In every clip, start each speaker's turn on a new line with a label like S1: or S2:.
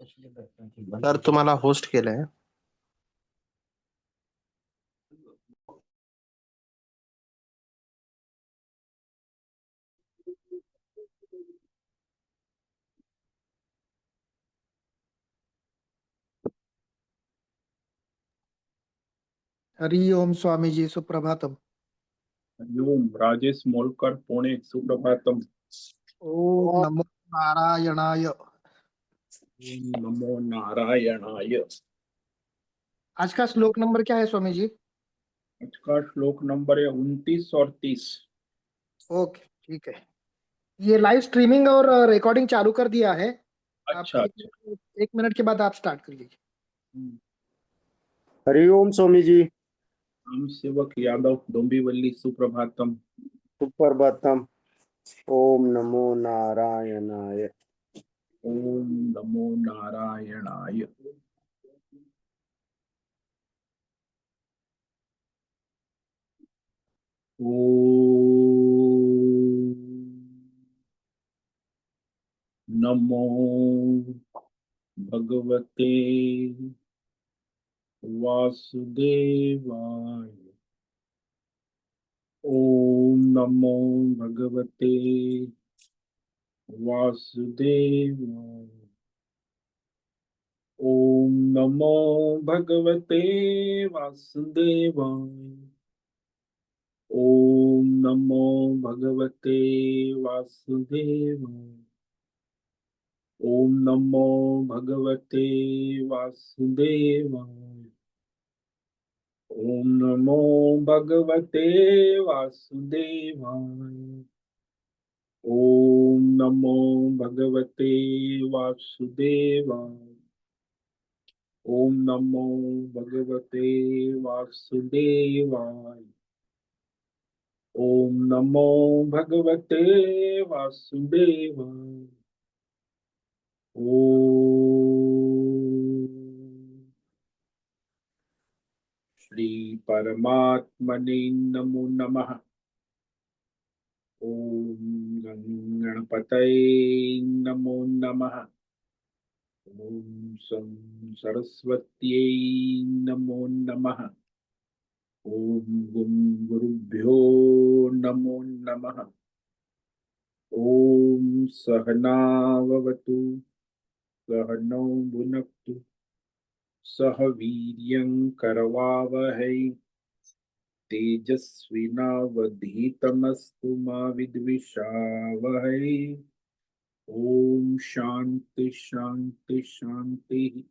S1: तर तुम्हाला होस्ट केलंय.
S2: हरि ओम स्वामी जी, सुप्रभातम.
S3: हरिओम. राजेश मोलकर, पुणे. सुप्रभातम.
S2: ओम नमो नारायणाय.
S3: ओम नमो नारायणाय.
S2: आज का श्लोक नंबर क्या है स्वामी जी?
S3: आज का श्लोक नंबर है 29 और 30.
S2: ओके, ठीक है. ये लाइव स्ट्रीमिंग और रिकॉर्डिंग चालू कर दिया है. आप
S3: अच्छा.
S2: एक मिनट के बाद आप स्टार्ट कर लीजिए.
S4: हरिओम स्वामी जी.
S3: राम सेवक यादव, डोंबिवली. सुप्रभातम.
S4: सुप्रभातम. ओम नमो नारायणाय.
S3: ओम नमो नारायणाय. ओम नमो भगवते वासुदेवाय. ओम नमो भगवते वासुदेवाय. ओम नमो भगवते वासुदेवाय. ओम नमो भगवते वासुदेवाय. ओम नमो भगवते वासुदेवाय. ओम नमो भगवते वासुदेवाय. ओम नमो भगवते वासुदेवाय. ओम नमो भगवते वासुदेवाय. ओम नमो भगवते वासुदेवाय. ओम श्री परमात्मने नमो नमः. ओम गणपतये नमो नमः. ओम सरस्वत्यै नमो नमः. ओम गुरुभ्यो नमो नमः. ओम सहनाववतु सहनौ भुनक्तु सह वीर्यं करवावहै तेजस्विनावधीतमस्तु मा विद्विषावहै. ओम शांति शांति शांति.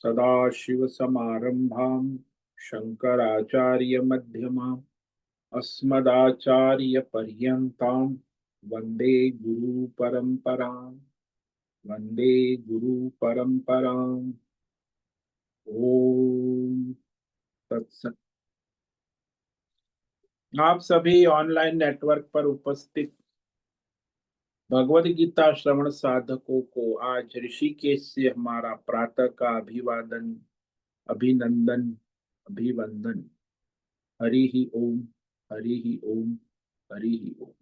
S3: सदाशिव समारंभां शंकराचार्य मध्यमाम् अस्मदाचार्य पर्यन्तां वंदे गुरु परंपरां. वंदे गुरु परंपरां. ओम तत्सत. आप सभी ऑनलाइन नेटवर्क पर उपस्थित भगवद गीता श्रवण साधकों को आज ऋषिकेश से हमारा प्रातः का अभिवादन, अभिनंदन, अभिवंदन. हरि ही ओम. हरि ही ओम. हरि ही ओम.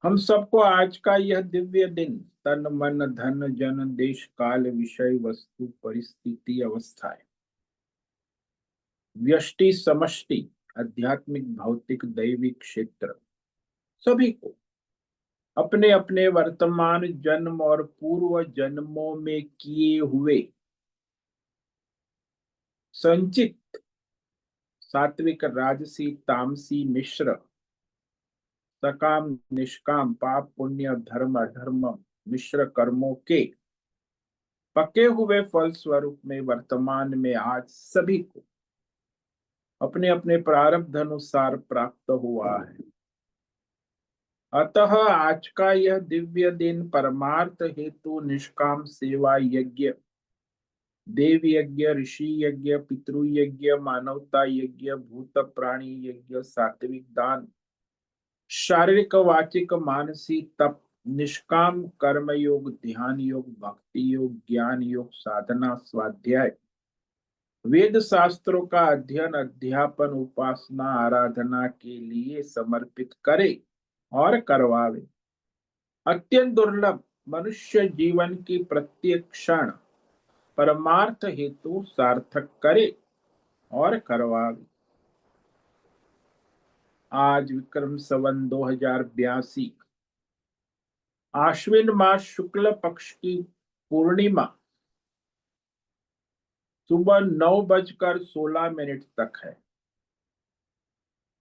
S3: हम सबको आज का यह दिव्य दिन तन मन धन जन देश काल विषय वस्तु परिस्थिति अवस्थाएं व्यष्टि समष्टि आध्यात्मिक भौतिक दैविक क्षेत्र सभी को अपने अपने वर्तमान जन्म और पूर्व जन्मों में किए हुए संचित सात्विक राजसी तामसी मिश्र सकाम निष्काम पाप पुण्य धर्म अधर्म मिश्र कर्मों के पके हुए फल स्वरूप में वर्तमान में आज सभी को अपने अपने प्रारब्ध अनुसार प्राप्त हुआ है. अतः आज का यह दिव्य दिन परमार्थ हेतु निष्काम सेवा यज्ञ, देव यज्ञ, ऋषि यज्ञ, पितृ यज्ञ, मानवता यज्ञ, भूत प्राणी यज्ञ, सात्विक दान, शारीरिक वाचिक मानसिक तप, निष्काम कर्म योग, ध्यान योग, भक्ति योग, ज्ञान योग, साधना, स्वाध्याय, वेद शास्त्रों का अध्ययन, अध्यापन, उपासना, आराधना के लिए समर्पित करे और करवावे. अत्यंत दुर्लभ मनुष्य जीवन की प्रत्येक क्षण परमार्थ हेतु सार्थक करे और करवावे। आज विक्रम संवत 2082 आश्विन मास शुक्ल पक्ष की पूर्णिमा सुबह 9:16 तक है।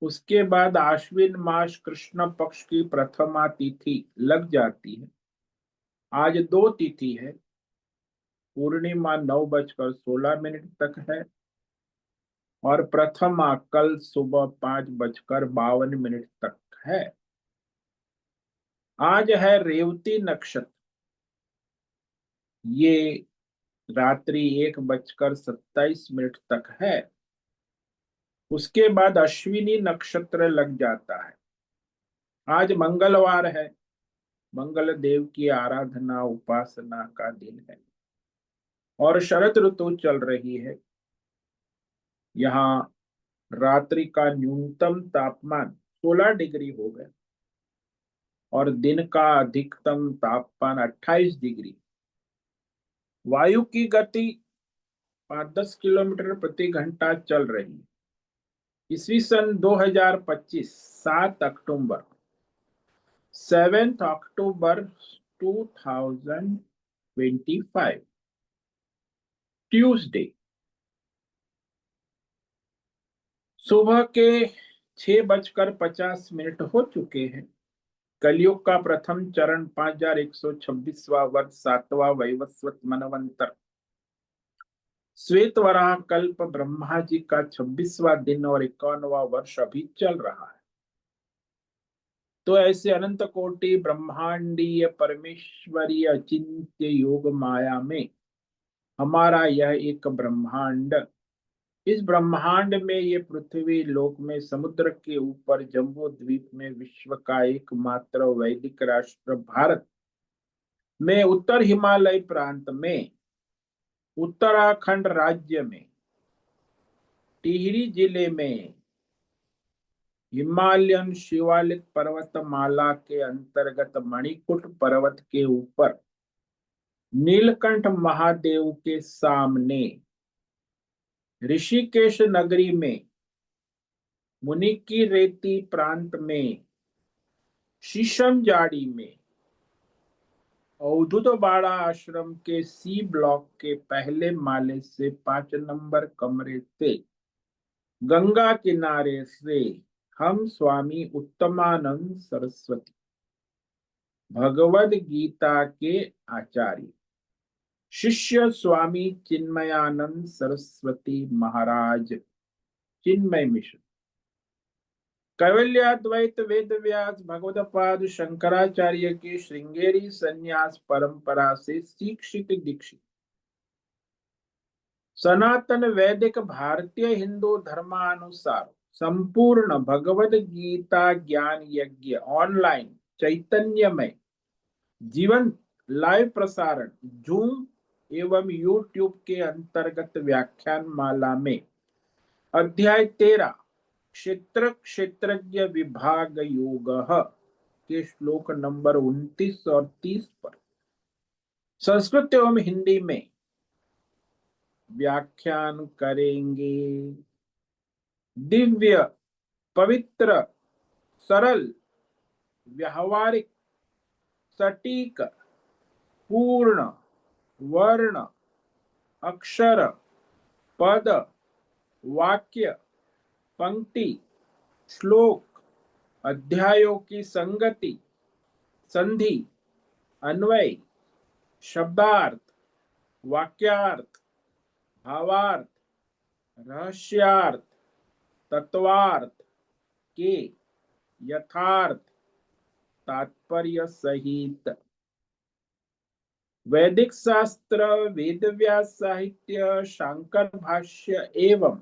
S3: उसके बाद आश्विन मास कृष्ण पक्ष की प्रथमा तिथि लग जाती है। आज दो तिथि है। पूर्णिमा 9:16 तक है और प्रथमा कल सुबह 5:52 तक है। आज है रेवती नक्षत्र। ये रात्रि 1:27 तक है। उसके बाद अश्विनी नक्षत्र लग जाता है। आज मंगलवार है। मंगल देव की आराधना उपासना का दिन है और शरद ऋतु चल रही है। यहाँ रात्रि का न्यूनतम तापमान 16 डिग्री हो गया और दिन का अधिकतम तापमान 28 डिग्री। वायु की गति 5-10 किलोमीटर प्रति घंटा चल रही है। ईस्वी सन 2025 7 अक्टूबर 7 अक्टूबर 2025 ट्यूसडे सुबह के 6:50 हो चुके हैं। कलयुग का प्रथम चरण 5126वां वर्ष 7वां वैवस्वत मनवंतर श्वेत वराह कल्प ब्रह्मा जी का 26वां दिन और 51वां वर्ष अभी चल रहा है। तो ऐसे अनंत कोटि ब्रह्मांडीय परमेश्वरीय अचिंत्य योग माया में हमारा यह एक ब्रह्मांड, इस ब्रह्मांड में ये पृथ्वी लोक में समुद्र के ऊपर जम्बू द्वीप में विश्व का एकमात्र वैदिक राष्ट्र भारत में उत्तर हिमालय प्रांत में उत्तराखंड राज्य में टिहरी जिले में हिमालयन शिवालिक पर्वतमाला के अंतर्गत मणिकूट पर्वत के ऊपर नीलकंठ महादेव के सामने ऋषिकेश नगरी में मुनि की रेती प्रांत में शीशम जाड़ी में अवधूत बाड़ा आश्रम के सी ब्लॉक के पहले माले से 5 नंबर कमरे से गंगा किनारे से हम स्वामी उत्तमानंद सरस्वती भगवद गीता के आचार्य शिष्य स्वामी चिन्मयानंद सरस्वती महाराज चिन्मय मिश्र कैवल्याद्वैत वेद व्यास भगवदपाद शंकराचार्य की श्रृंगेरी संन्यास परंपरा से शिक्षित दीक्षित सनातन वैदिक भारतीय हिंदू धर्मानुसार संपूर्ण भगवद गीता ज्ञान यज्ञ ऑनलाइन चैतन्यमय जीवन लाइव प्रसारण जूम एवं यूट्यूब के अंतर्गत व्याख्यान माला में अध्याय 13 क्षेत्र क्षेत्रज्ञ विभाग योग के श्लोक नंबर 29 और 30 पर संस्कृत एवं हिंदी में व्याख्यान करेंगे। दिव्य पवित्र सरल व्यावहारिक सटीक पूर्ण वर्ण अक्षर पद वाक्य पंक्ति श्लोक अध्यायों की संगति संधि अन्वय शब्दार्थ वाक्यार्थ भावार्थ रहस्यार्थ तत्वार्थ के यथार्थ तात्पर्य सहित वैदिक शास्त्र वेद व्यास साहित्य शांकर भाष्य एवं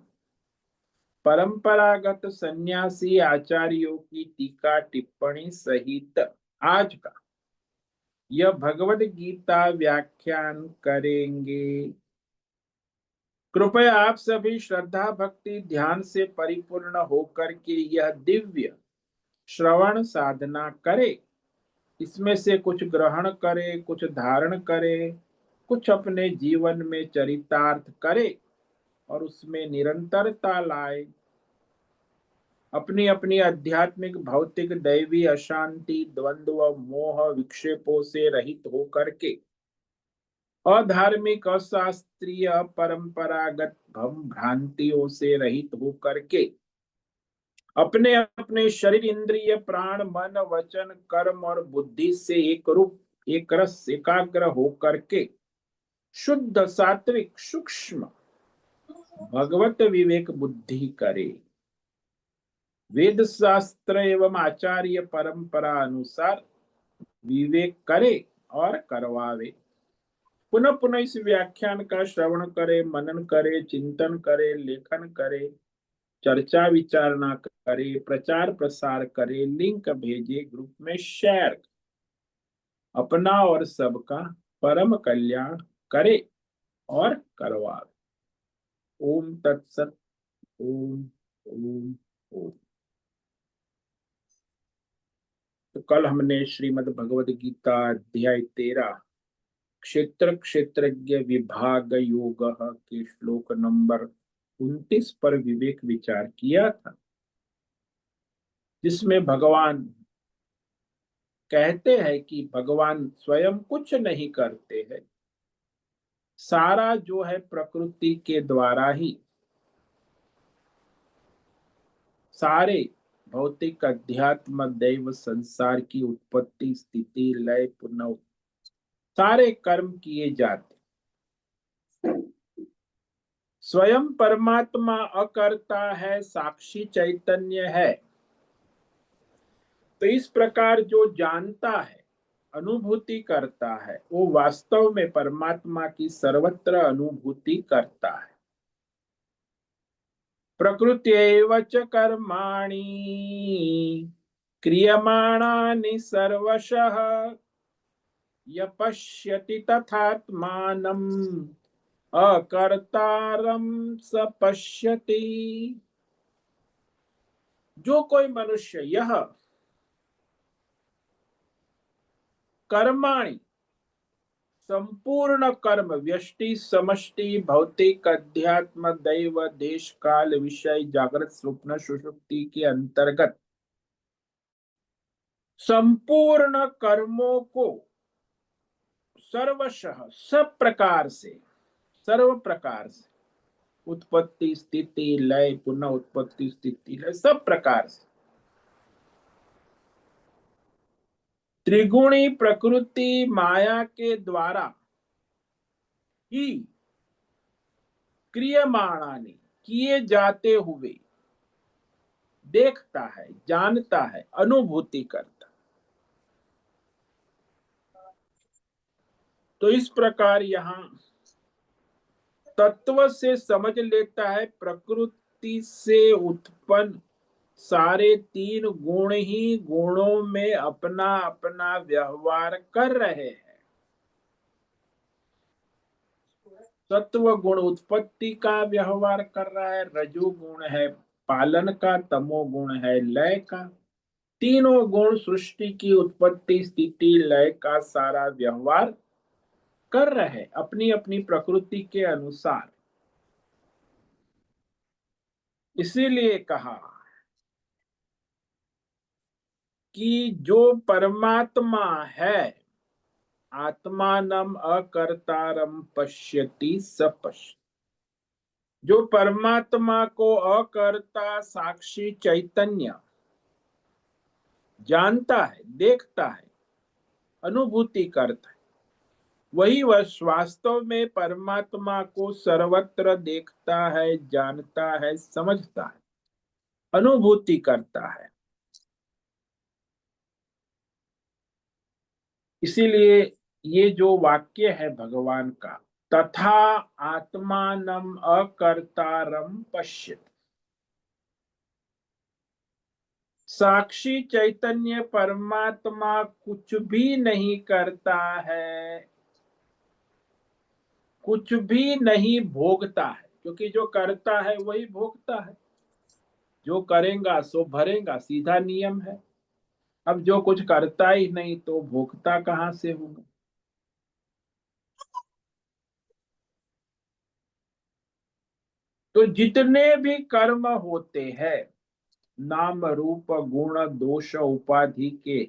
S3: परंपरागत सन्यासी आचार्यों की टीका टिप्पणी सहित आज का यह भगवद गीता व्याख्यान करेंगे। कृपया आप सभी श्रद्धा भक्ति ध्यान से परिपूर्ण होकर के यह दिव्य श्रवण साधना करें इसमें से कुछ ग्रहण करे, कुछ धारण करे, कुछ अपने जीवन में चरितार्थ करे और उसमें निरंतरता लाए। अपनी अपनी आध्यात्मिक, भौतिक, दैवी अशांति, द्वंद्व, मोह, विक्षेपों से रहित होकर के, अधार्मिक, अशास्त्रीय, परंपरागत भ्रम भ्रांतियों से रहित होकर के अपने अपने शरीर, इंद्रिय, प्राण, मन, वचन, कर्म और बुद्धि से एक रूप, एक रस, एकाग्र होकर के शुद्ध, सात्विक, सूक्ष्म भगवत विवेक बुद्धि करे। वेद शास्त्र एवं आचार्य परंपरा अनुसार विवेक करे और करवावे। पुनः पुनः इस व्याख्यान का श्रवण करे, मनन करे, चिंतन करे, लेखन करे, चर्चा विचारणा करे, प्रचार प्रसार करे, लिंक भेजे, ग्रुप में शेयर, अपना और सबका परम कल्याण करे और करवावे। ओम तत्सत। ओम ओम ओम। तो कल हमने श्रीमद् भगवद गीता अध्याय 13 क्षेत्र क्षेत्रज्ञ विभाग योग के श्लोक नंबर 29 पर विवेक विचार किया था, जिसमें भगवान कहते हैं कि भगवान स्वयं कुछ नहीं करते हैं, सारा जो है प्रकृति के द्वारा ही, सारे भौतिक, अध्यात्म, दैव, संसार की उत्पत्ति, स्थिति, लय, पुनः सारे कर्म किए जाते। स्वयं परमात्मा अकर्ता है, साक्षी चैतन्य है। तो इस प्रकार जो जानता है, अनुभूति करता है, वो वास्तव में परमात्मा की सर्वत्र अनुभूति करता है। प्रकृत्यैव च कर्माणि क्रियमाणानि सर्वशः य पश्यति तथात्मानम् अकर्तारं स पश्यति। जो कोई मनुष्य यह कर्माणि, संपूर्ण कर्म, व्यष्टि, समष्टि, भौतिक, अध्यात्म, दैव, देश, काल, विषय, जागृत, स्वप्न, सुषुप्ति के अंतर्गत संपूर्ण कर्मों को सर्वशः, सब प्रकार से, सर्व प्रकार से, उत्पत्ति, स्थिति, लय, पुनः उत्पत्ति, स्थिति, लय, सब प्रकार से त्रिगुणी प्रकृति माया के द्वारा ही क्रियमाणानि, किए जाते हुए देखता है, जानता है, अनुभूति करता। तो इस प्रकार यहाँ तत्व से समझ लेता है, प्रकृति से उत्पन्न सारे तीन गुण ही गुणों में अपना अपना व्यवहार कर रहे हैं। सत्व गुण उत्पत्ति का व्यवहार कर रहा है, रजोगुण है पालन का, तमोगुण है लय का। तीनों गुण सृष्टि की उत्पत्ति, स्थिति, लय का सारा व्यवहार कर रहे अपनी अपनी प्रकृति के अनुसार। इसीलिए कहा कि जो परमात्मा है, आत्मानम अकर्तारम पश्यति स पश्यति। जो परमात्मा को अकर्ता, साक्षी, चैतन्य जानता है, देखता है, अनुभूति करता है, वही वह वास्तव में परमात्मा को सर्वत्र देखता है, जानता है, समझता है, अनुभूति करता है। इसीलिए ये जो वाक्य है भगवान का, तथा आत्मानम अकर्तारम पश्यति, साक्षी चैतन्य परमात्मा कुछ भी नहीं करता है, कुछ भी नहीं भोगता है, क्योंकि जो करता है वही भोगता है। जो करेगा सो भरेगा, सीधा नियम है। अब जो कुछ करता ही नहीं तो भोगता कहाँ से होगा। तो जितने भी कर्म होते हैं नाम रूप गुण दोष उपाधि के,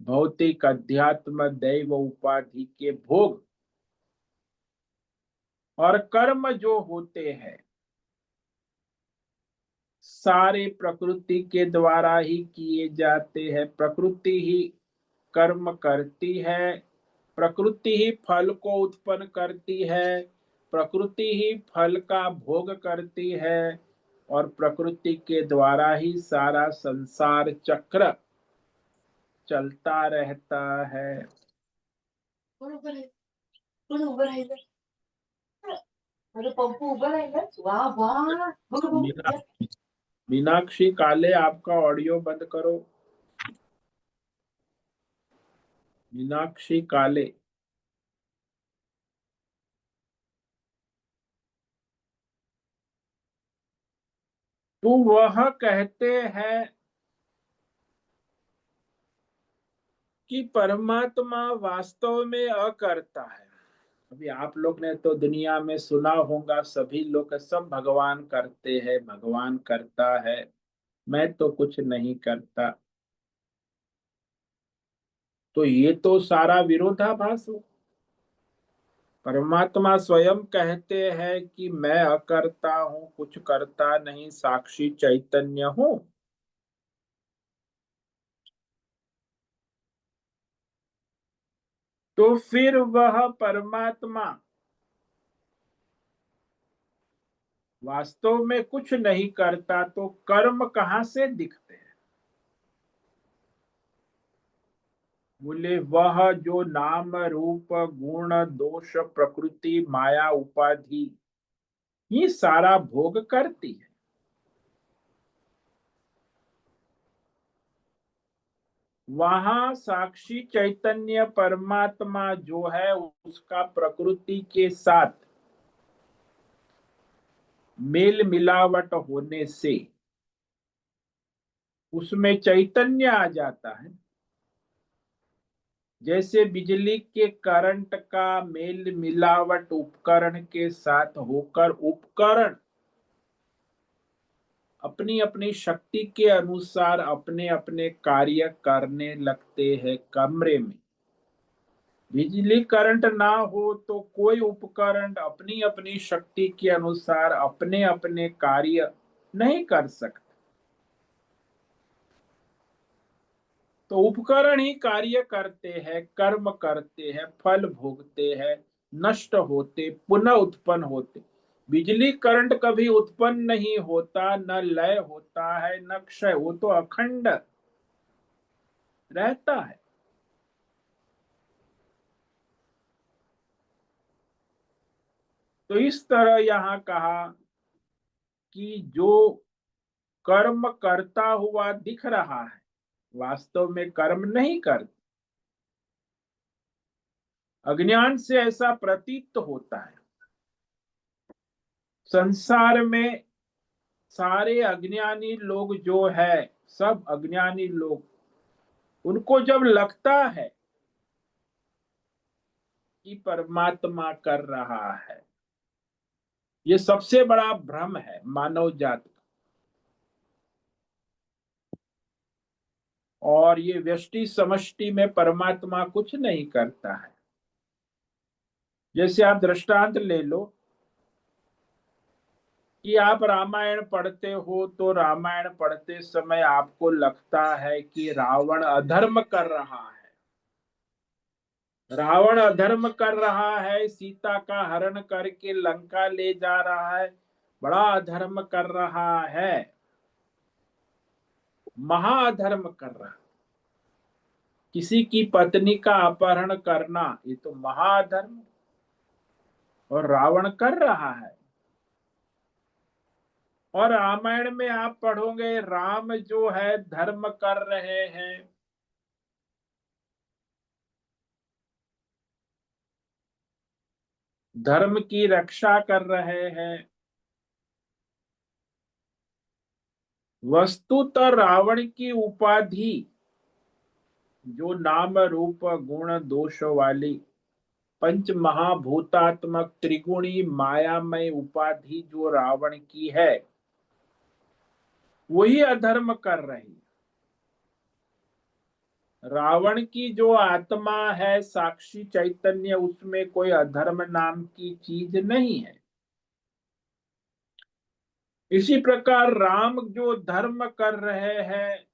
S3: भौतिक अध्यात्म दैव उपाधि के भोग, और कर्म जो होते हैं सारे प्रकृति के द्वारा ही किए जाते हैं। प्रकृति ही कर्म करती है, प्रकृति ही फल को उत्पन्न करती है, प्रकृति ही फल का भोग करती है, और प्रकृति के द्वारा ही सारा संसार चक्र चलता रहता है।
S1: बरोबर आहे. कोण उभं राहिलं? अरे पप्पू उभं राहिलं. वाह वाह. बघ बघ.
S3: मीना मीनाक्षी काले, आपका ऑडियो बंद करो। मीनाक्षी काले, तो वह कहते हैं कि परमात्मा वास्तव में अकर्ता है। अभी आप लोग ने तो दुनिया में सुना होगा, सभी लोग सब भगवान करते हैं, भगवान करता है, मैं तो कुछ नहीं करता। तो ये तो सारा विरोधाभास हो। परमात्मा स्वयं कहते हैं कि मैं अकर्ता हूं, कुछ करता नहीं, साक्षी चैतन्य हूं। तो फिर वह परमात्मा वास्तव में कुछ नहीं करता तो कर्म कहां से दिखते हैं। बोले वह जो नाम रूप गुण दोष प्रकृति माया उपाधि ये सारा भोग करती है। वहां साक्षी चैतन्य परमात्मा जो है उसका प्रकृति के साथ मेल मिलावट होने से उसमें चैतन्य आ जाता है। जैसे बिजली के करंट का मेल मिलावट उपकरण के साथ होकर उपकरण अपनी अपनी शक्ति के अनुसार अपने अपने कार्य करने लगते हैं। कमरे में बिजली करंट ना हो तो कोई उपकरण अपनी अपनी शक्ति के अनुसार अपने अपने कार्य नहीं कर सकते। तो उपकरण ही कार्य करते हैं, कर्म करते हैं, फल भोगते हैं, नष्ट होते पुनः उत्पन्न होते। बिजली करंट कभी उत्पन्न नहीं होता, न लय होता है न क्षय, वो तो अखंड रहता है। तो इस तरह यहां कहा कि जो कर्म करता हुआ दिख रहा है वास्तव में कर्म नहीं करता। अज्ञान से ऐसा प्रतीत होता है। संसार में सारे अज्ञानी लोग जो है, सब अज्ञानी लोग, उनको जब लगता है कि परमात्मा कर रहा है, ये सबसे बड़ा भ्रम है मानव जाति का। और ये व्यष्टि समष्टि में परमात्मा कुछ नहीं करता है। जैसे आप दृष्टांत ले लो कि आप रामायण पढ़ते हो, तो रामायण पढ़ते समय आपको लगता है कि रावण अधर्म कर रहा है, रावण अधर्म कर रहा है, सीता का हरण करके लंका ले जा रहा है, बड़ा अधर्म कर रहा है, महाअधर्म कर रहा है। किसी की पत्नी का अपहरण करना ये तो महाअधर्म, और रावण कर रहा है। और रामायण में आप पढ़ोगे राम जो है धर्म कर रहे हैं, धर्म की रक्षा कर रहे हैं। वस्तुतः रावण की उपाधि जो नाम रूप गुण दोष वाली पंच महाभूतात्मक त्रिगुणी मायामय उपाधि जो रावण की है, वही अधर्म कर रही। रावण की जो आत्मा है साक्षी चैतन्य, उसमें कोई अधर्म नाम की चीज नहीं है। इसी प्रकार राम जो धर्म कर रहे हैं,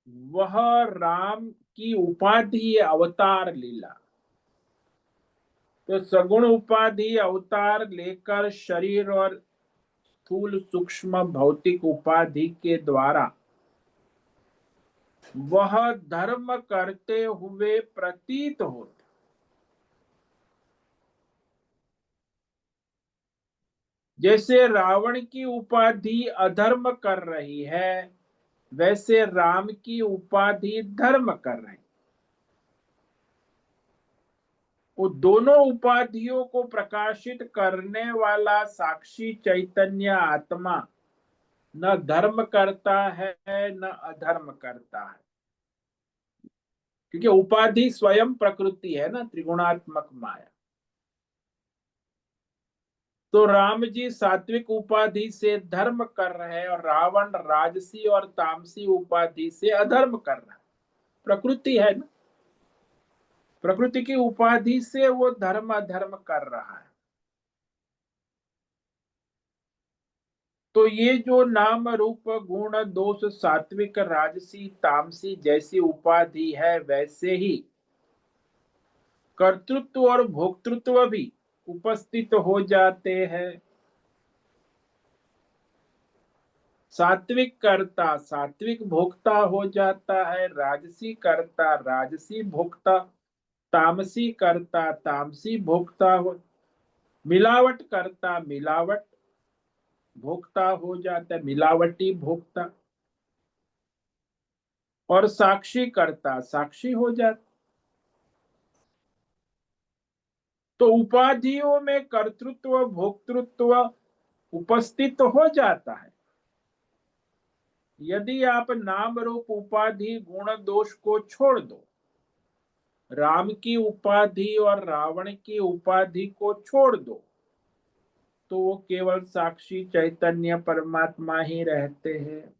S3: वह राम की उपाधि है, अवतार लीला। तो सगुण उपाधि अवतार लेकर शरीर और स्थूल सूक्ष्म भौतिक उपाधि के द्वारा वह धर्म करते हुए प्रतीत होते। जैसे रावण की उपाधि अधर्म कर रही है, वैसे राम की उपाधि धर्म कर रही। वो दोनों उपाधियों को प्रकाशित करने वाला साक्षी चैतन्य आत्मा न धर्म करता है न अधर्म करता है, क्योंकि उपाधि स्वयं प्रकृति है ना, त्रिगुणात्मक माया। तो राम जी सात्विक उपाधि से धर्म कर रहे हैं और रावण राजसी और तामसी उपाधि से अधर्म कर रहा है। प्रकृति है ना, प्रकृति की उपाधि से वो धर्म अधर्म कर रहा है। तो ये जो नाम रूप गुण दोष सात्विक राजसी तामसी जैसी उपाधि है, वैसे ही कर्तृत्व और भोक्तृत्व भी उपस्थित हो जाते हैं। सात्विक कर्ता सात्विक भोक्ता हो जाता है, राजसी कर्ता राजसी भोक्ता, तामसी कर्ता तामसी भोक्ता हो, मिलावट करता मिलावट भोक्ता हो जाता है, मिलावटी भोक्ता, और साक्षी करता साक्षी हो जाता। तो उपाधियों में कर्तृत्व भोक्तृत्व उपस्थित हो जाता है। यदि आप नाम रूप उपाधि गुण दोष को छोड़ दो, राम की उपाधि और रावण की उपाधि को छोड़ दो, तो वो केवल साक्षी चैतन्य परमात्मा ही रहते हैं।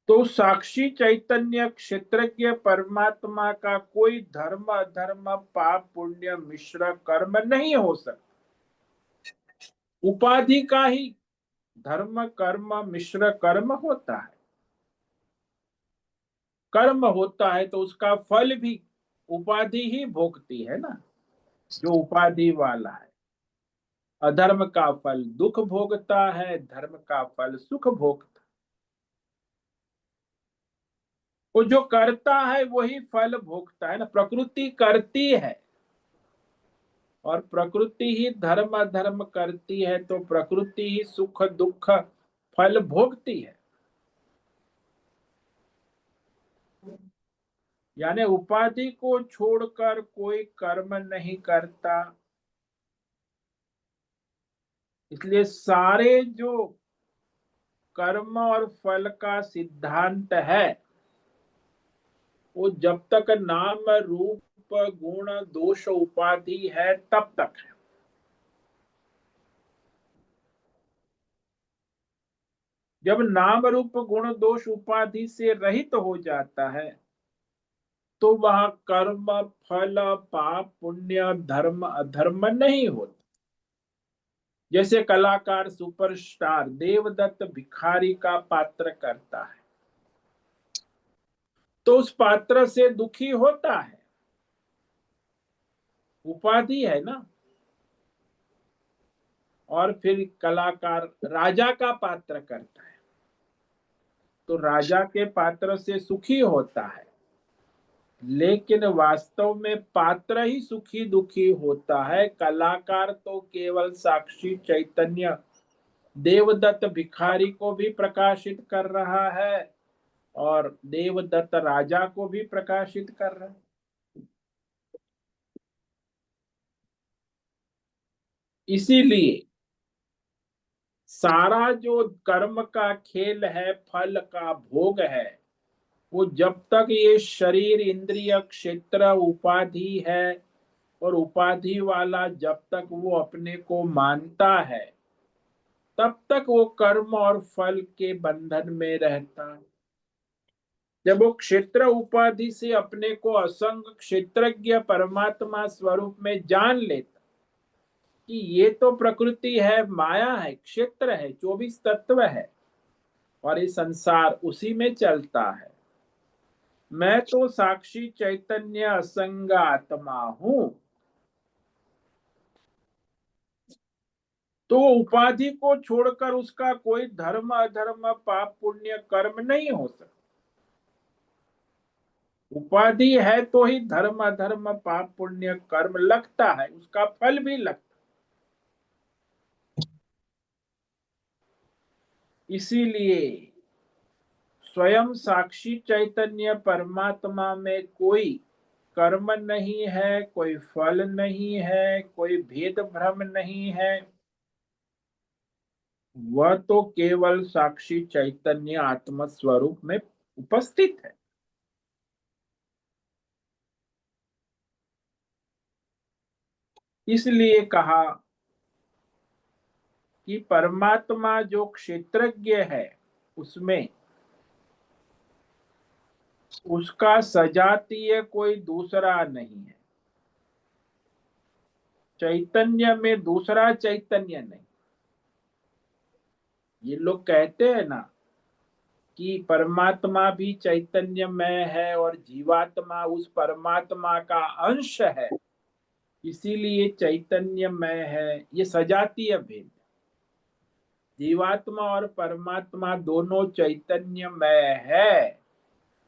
S3: तो साक्षी चैतन्य क्षेत्रज्ञ परमात्मा का कोई धर्म अधर्म पाप पुण्य मिश्र कर्म नहीं हो सकता। उपाधि का ही धर्म कर्म मिश्र कर्म होता है। कर्म होता है तो उसका फल भी उपाधि ही भोगती है ना, जो उपाधि वाला है। अधर्म का फल दुख भोगता है, धर्म का फल सुख भोगता। वो जो करता है वही फल भोगता है ना। प्रकृति करती है और प्रकृति ही धर्म अधर्म करती है, तो प्रकृति ही सुख दुख फल भोगती है। यानी उपाधि को छोड़कर कोई कर्म नहीं करता। इसलिए सारे जो कर्म और फल का सिद्धांत है, वो जब तक नाम रूप गुण दोष उपाधि है तब तक है। जब नाम रूप गुण दोष उपाधि से रहित हो जाता है, तो वह कर्म फल पाप पुण्य धर्म अधर्म नहीं होता। जैसे कलाकार सुपरस्टार देवदत्त भिखारी का पात्र करता है, तो उस पात्र से दुखी होता है, उपाधि है ना। और फिर कलाकार राजा का पात्र करता है, तो राजा के पात्र से सुखी होता है, लेकिन वास्तव में पात्र ही सुखी दुखी होता है। कलाकार तो केवल साक्षी चैतन्य देवदत्त भिखारी को भी प्रकाशित कर रहा है और देवदत्त राजा को भी प्रकाशित कर रहा है। इसीलिए सारा जो कर्म का खेल है, फल का भोग है, वो जब तक ये शरीर, इंद्रिय, क्षेत्र, उपाधि है, और उपाधि वाला जब तक वो अपने को मानता है, तब तक वो कर्म और फल के बंधन में रहता है। जब वो क्षेत्र उपाधि से अपने को असंग क्षेत्रज्ञ परमात्मा स्वरूप में जान लेता कि ये तो प्रकृति है, माया है, क्षेत्र है, 24 तत्व है, और ये संसार उसी में चलता है, मैं तो साक्षी चैतन्य असंग आत्मा हूं, तो उपाधि को छोड़कर उसका कोई धर्म, अधर्म, पाप, पुण्य, कर्म नहीं हो सकता। उपाधि है तो ही धर्म, अधर्म, पाप, पुण्य, कर्म लगता है, उसका फल भी लगता है। इसीलिए स्वयं साक्षी चैतन्य परमात्मा में कोई कर्म नहीं है, कोई फल नहीं है, कोई भेद भ्रम नहीं है, वह तो केवल साक्षी चैतन्य आत्म स्वरूप में उपस्थित है। इसलिए कहा कि परमात्मा जो क्षेत्रज्ञ है, उसमें उसका सजातीय कोई दूसरा नहीं है, चैतन्य में दूसरा चैतन्य नहीं। ये लोग कहते हैं ना कि परमात्मा भी चैतन्यमय है और जीवात्मा उस परमात्मा का अंश है, इसीलिए चैतन्यमय है। ये सजातीय भेद, जीवात्मा और परमात्मा दोनों चैतन्यमय है।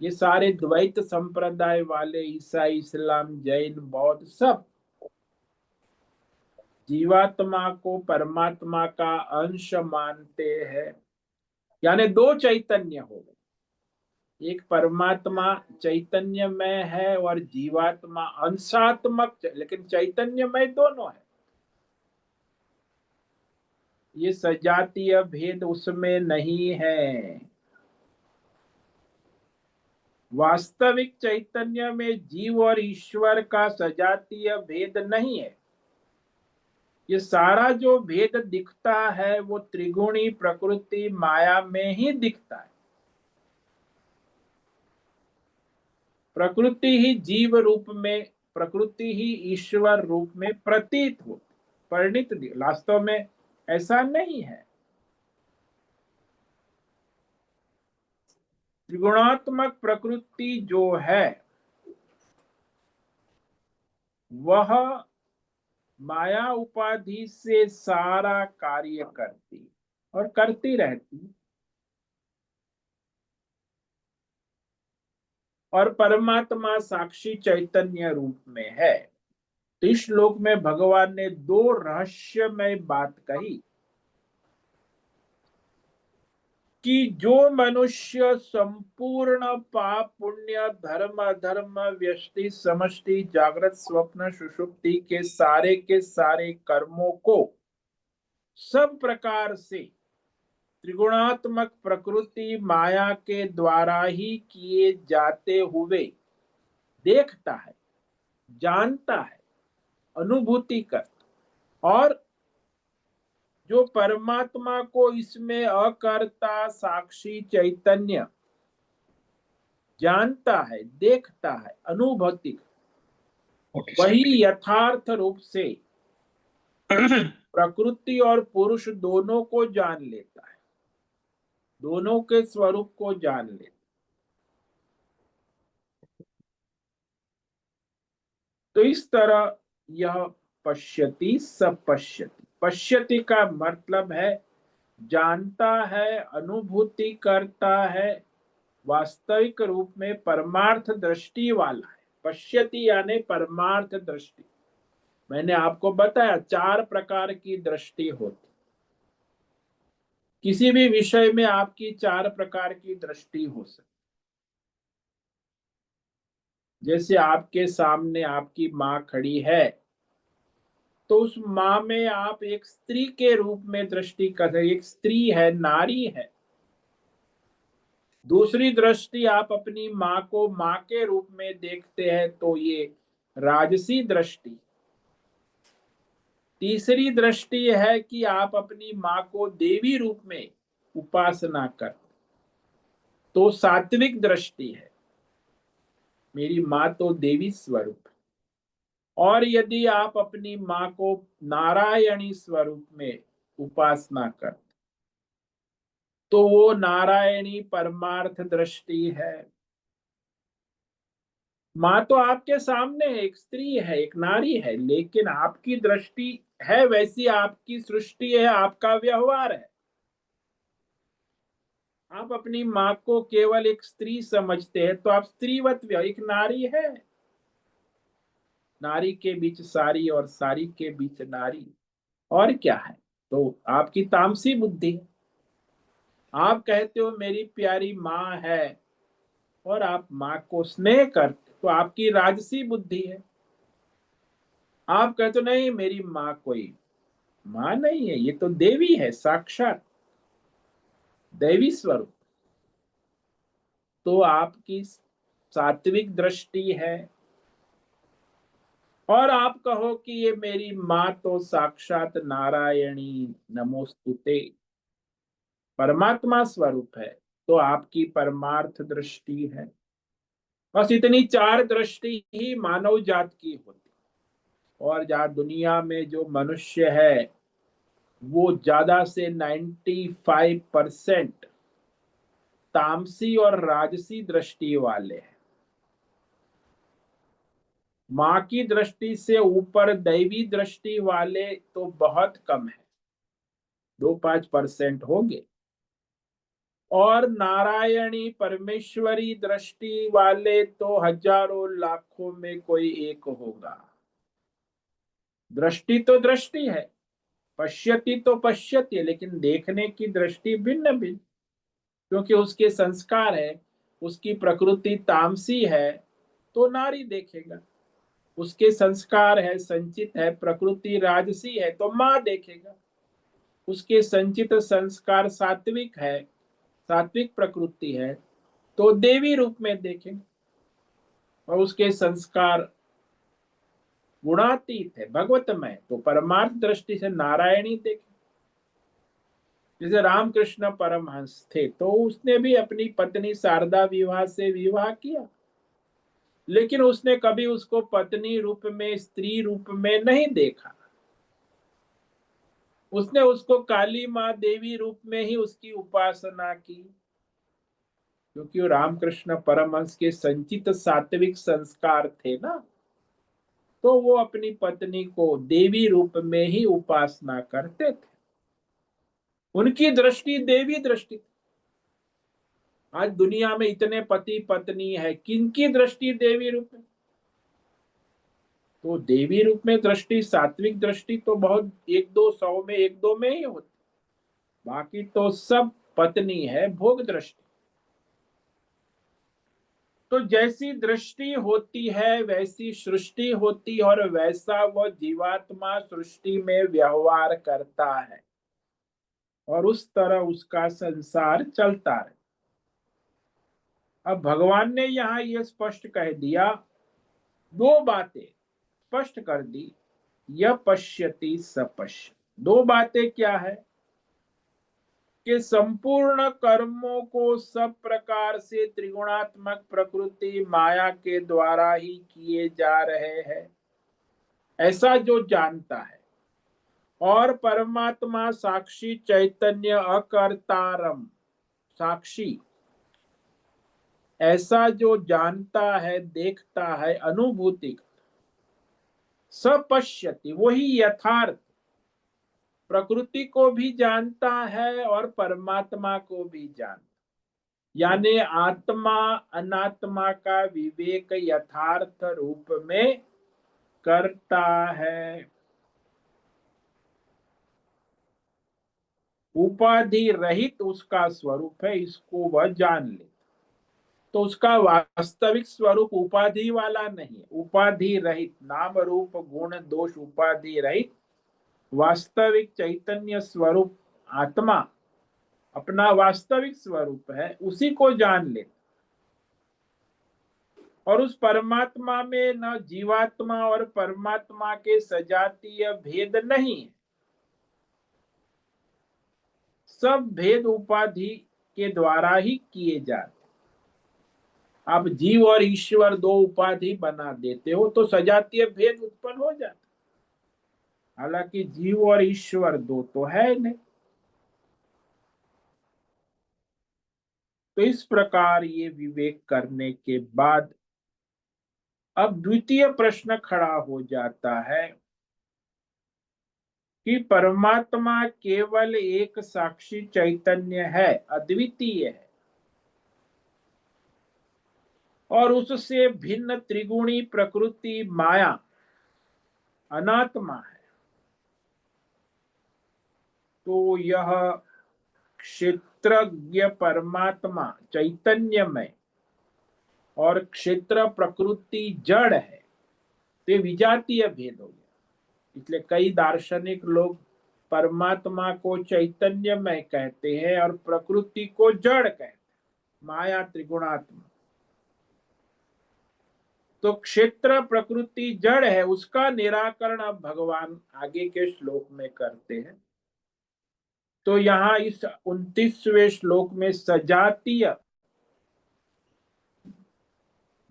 S3: ये सारे द्वैत संप्रदाय वाले, ईसाई, इस्लाम, जैन, बौद्ध, सब जीवात्मा को परमात्मा का अंश मानते हैं। यानी दो चैतन्य हो गए, एक परमात्मा चैतन्यमय है और जीवात्मा अंशात्मक, लेकिन चैतन्यमय दोनों है। ये सजातीय भेद उसमें नहीं है। वास्तविक चैतन्य में जीव और ईश्वर का सजातीय भेद नहीं है। ये सारा जो भेद दिखता है वो त्रिगुणी प्रकृति माया में ही दिखता है। प्रकृति ही जीव रूप में, प्रकृति ही ईश्वर रूप में प्रतीत हो, परिणित, वास्तव में ऐसा नहीं है। त्रिगुणात्मक प्रकृति जो है वह माया उपाधि से सारा कार्य करती और करती रहती, और परमात्मा साक्षी चैतन्य रूप में है। तो इस श्लोक में भगवान ने दो रहस्यमय बात कही कि जो मनुष्य संपूर्ण पाप, पुण्य, धर्म, अधर्म, व्यष्टि, समष्टि, जागृत, स्वप्न, सुषुप्ति के सारे कर्मों को सब प्रकार से त्रिगुणात्मक प्रकृति माया के द्वारा ही किए जाते हुए देखता है, जानता है, अनुभूति करता, और जो परमात्मा को इसमें अकर्ता साक्षी चैतन्य जानता है, देखता है, अनुभूति, वही यथार्थ रूप से प्रकृति और पुरुष दोनों को जान लेता है, दोनों के स्वरूप को जान लेता है। तो इस तरह यह पश्यति सब पश्यति, पश्यति का मतलब है जानता है, अनुभूति करता है, वास्तविक रूप में परमार्थ दृष्टि वाला है। पश्यति यानी परमार्थ दृष्टि। मैंने आपको बताया 4 प्रकार की दृष्टि होती, किसी भी विषय में आपकी 4 प्रकार की दृष्टि हो सकती। जैसे आपके सामने आपकी माँ खड़ी है, तो उस माँ में आप एक स्त्री के रूप में दृष्टि कर रहे, एक स्त्री है, नारी है। दूसरी दृष्टि आप अपनी माँ को माँ के रूप में देखते हैं, तो ये राजसी दृष्टि। तीसरी दृष्टि है कि आप अपनी माँ को देवी रूप में उपासना कर, तो सात्विक दृष्टि है, मेरी माँ तो देवी स्वरूप है। और यदि आप अपनी माँ को नारायणी स्वरूप में उपासना कर, तो वो नारायणी परमार्थ दृष्टि है। माँ तो आपके सामने है, एक स्त्री है, एक नारी है, लेकिन आपकी दृष्टि है वैसी, आपकी सृष्टि है, आपका व्यवहार है। आप अपनी माँ को केवल एक स्त्री समझते हैं, तो आप स्त्रीवत एक नारी है। नारी के बीच सारी और सारी के बीच नारी, और क्या है? तो आपकी तामसी बुद्धि है। आप कहते हो मेरी प्यारी माँ है, और आप माँ को स्नेह करते, तो आपकी राजसी बुद्धि है। आप कहते हो नहीं, मेरी माँ कोई माँ नहीं है, ये तो देवी है, साक्षात देवी स्वरूप, तो आपकी सात्विक दृष्टि है। और आप कहो कि ये मेरी माँ तो साक्षात नारायणी नमोस्तुते परमात्मा स्वरूप है, तो आपकी परमार्थ दृष्टि है। बस इतनी चार दृष्टि ही मानव जात की होती। और जहाँ दुनिया में जो मनुष्य है वो ज्यादा से 95% तामसी और राजसी दृष्टि वाले हैं। माँ की दृष्टि से ऊपर दैवी दृष्टि वाले तो बहुत कम है, 2-5% होंगे। और नारायणी परमेश्वरी दृष्टि वाले तो हजारों लाखों में कोई एक होगा। दृष्टि तो दृष्टि है, पश्यति तो पश्यति, लेकिन देखने की दृष्टि भिन्न भिन्न, क्योंकि उसके संस्कार है, उसकी प्रकृति तामसी है तो नारी देखेगा, उसके संस्कार है, संचित है, प्रकृति राजसी है तो माँ देखेगा, उसके संचित संस्कार सात्विक है, सात्विक प्रकृति है तो देवी रूप में देखेंगे, और उसके संस्कार गुणातीत है, भगवतमय, तो परमार्थ दृष्टि से नारायणी देखें। जैसे रामकृष्ण परमहंस थे, तो उसने भी अपनी पत्नी शारदा विवाह से विवाह किया, लेकिन उसने कभी उसको पत्नी रूप में, स्त्री रूप में नहीं देखा। उसने उसको काली माँ देवी रूप में ही उसकी उपासना की, क्योंकि वो रामकृष्ण परमहंस के संचित सात्विक संस्कार थे ना, तो वो अपनी पत्नी को देवी रूप में ही उपासना करते थे। उनकी दृष्टि देवी दृष्टि। आज दुनिया में इतने पति पत्नी है, किनकी दृष्टि देवी रूप में? तो देवी रूप में दृष्टि, सात्विक दृष्टि तो बहुत 1-2 100 में 1-2 में ही होती, बाकी तो सब पत्नी है, भोग दृष्टि। तो जैसी दृष्टि होती है वैसी सृष्टि होती, और वैसा वह जीवात्मा सृष्टि में व्यवहार करता है, और उस तरह उसका संसार चलता है। अब भगवान ने यहाँ ये स्पष्ट कह दिया, दो बातें स्पष्ट कर दी, यह पश्यति स पश्य। दो बातें क्या है कि संपूर्ण कर्मों को सब प्रकार से त्रिगुणात्मक प्रकृति माया के द्वारा ही किए जा रहे हैं, ऐसा जो जानता है, और परमात्मा साक्षी चैतन्य अकर्तारम साक्षी, ऐसा जो जानता है, देखता है, अनुभूति सपश्यति, वही यथार्थ प्रकृति को भी जानता है और परमात्मा को भी जानता, यानी आत्मा अनात्मा का विवेक यथार्थ रूप में करता है। उपाधि रहित उसका स्वरूप है, इसको वह जान ले। तो उसका वास्तविक स्वरूप उपाधि वाला नहीं है, उपाधि रहित, नाम रूप गुण दोष उपाधि रहित वास्तविक चैतन्य स्वरूप आत्मा अपना वास्तविक स्वरूप है, उसी को जान ले। और उस परमात्मा में न जीवात्मा और परमात्मा के सजातीय भेद नहीं है, सब भेद उपाधि के द्वारा ही किए जाते। आप जीव और ईश्वर दो उपाधि बना देते हो तो सजातीय भेद उत्पन्न हो जाता, हालांकि जीव और ईश्वर दो तो है नहीं। तो इस प्रकार ये विवेक करने के बाद अब द्वितीय प्रश्न खड़ा हो जाता है कि परमात्मा केवल एक साक्षी चैतन्य है, अद्वितीय है, और उससे भिन्न त्रिगुणी प्रकृति माया अनात्मा है। तो यह क्षेत्रज्ञ परमात्मा चैतन्यमय और क्षेत्र प्रकृति जड़ है, तो विजातीय भेद हो गया। इसलिए कई दार्शनिक लोग परमात्मा को चैतन्यमय कहते हैं और प्रकृति को जड़ कहते हैं, माया त्रिगुणात्मा। तो क्षेत्र प्रकृति जड़ है, उसका निराकरण अब भगवान आगे के श्लोक में करते हैं। तो यहाँ इस 29वें श्लोक में सजातीय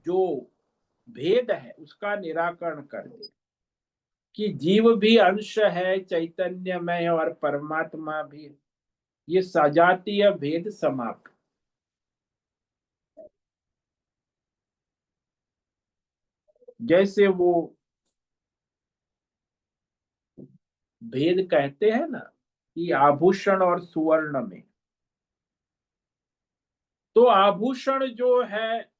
S3: जो भेद है उसका निराकरण कर दे कि जीव भी अंश है चैतन्य में और परमात्मा भी, ये सजातीय भेद समाप्त। जैसे वो भेद कहते हैं ना कि आभूषण और सुवर्ण में, तो आभूषण जो है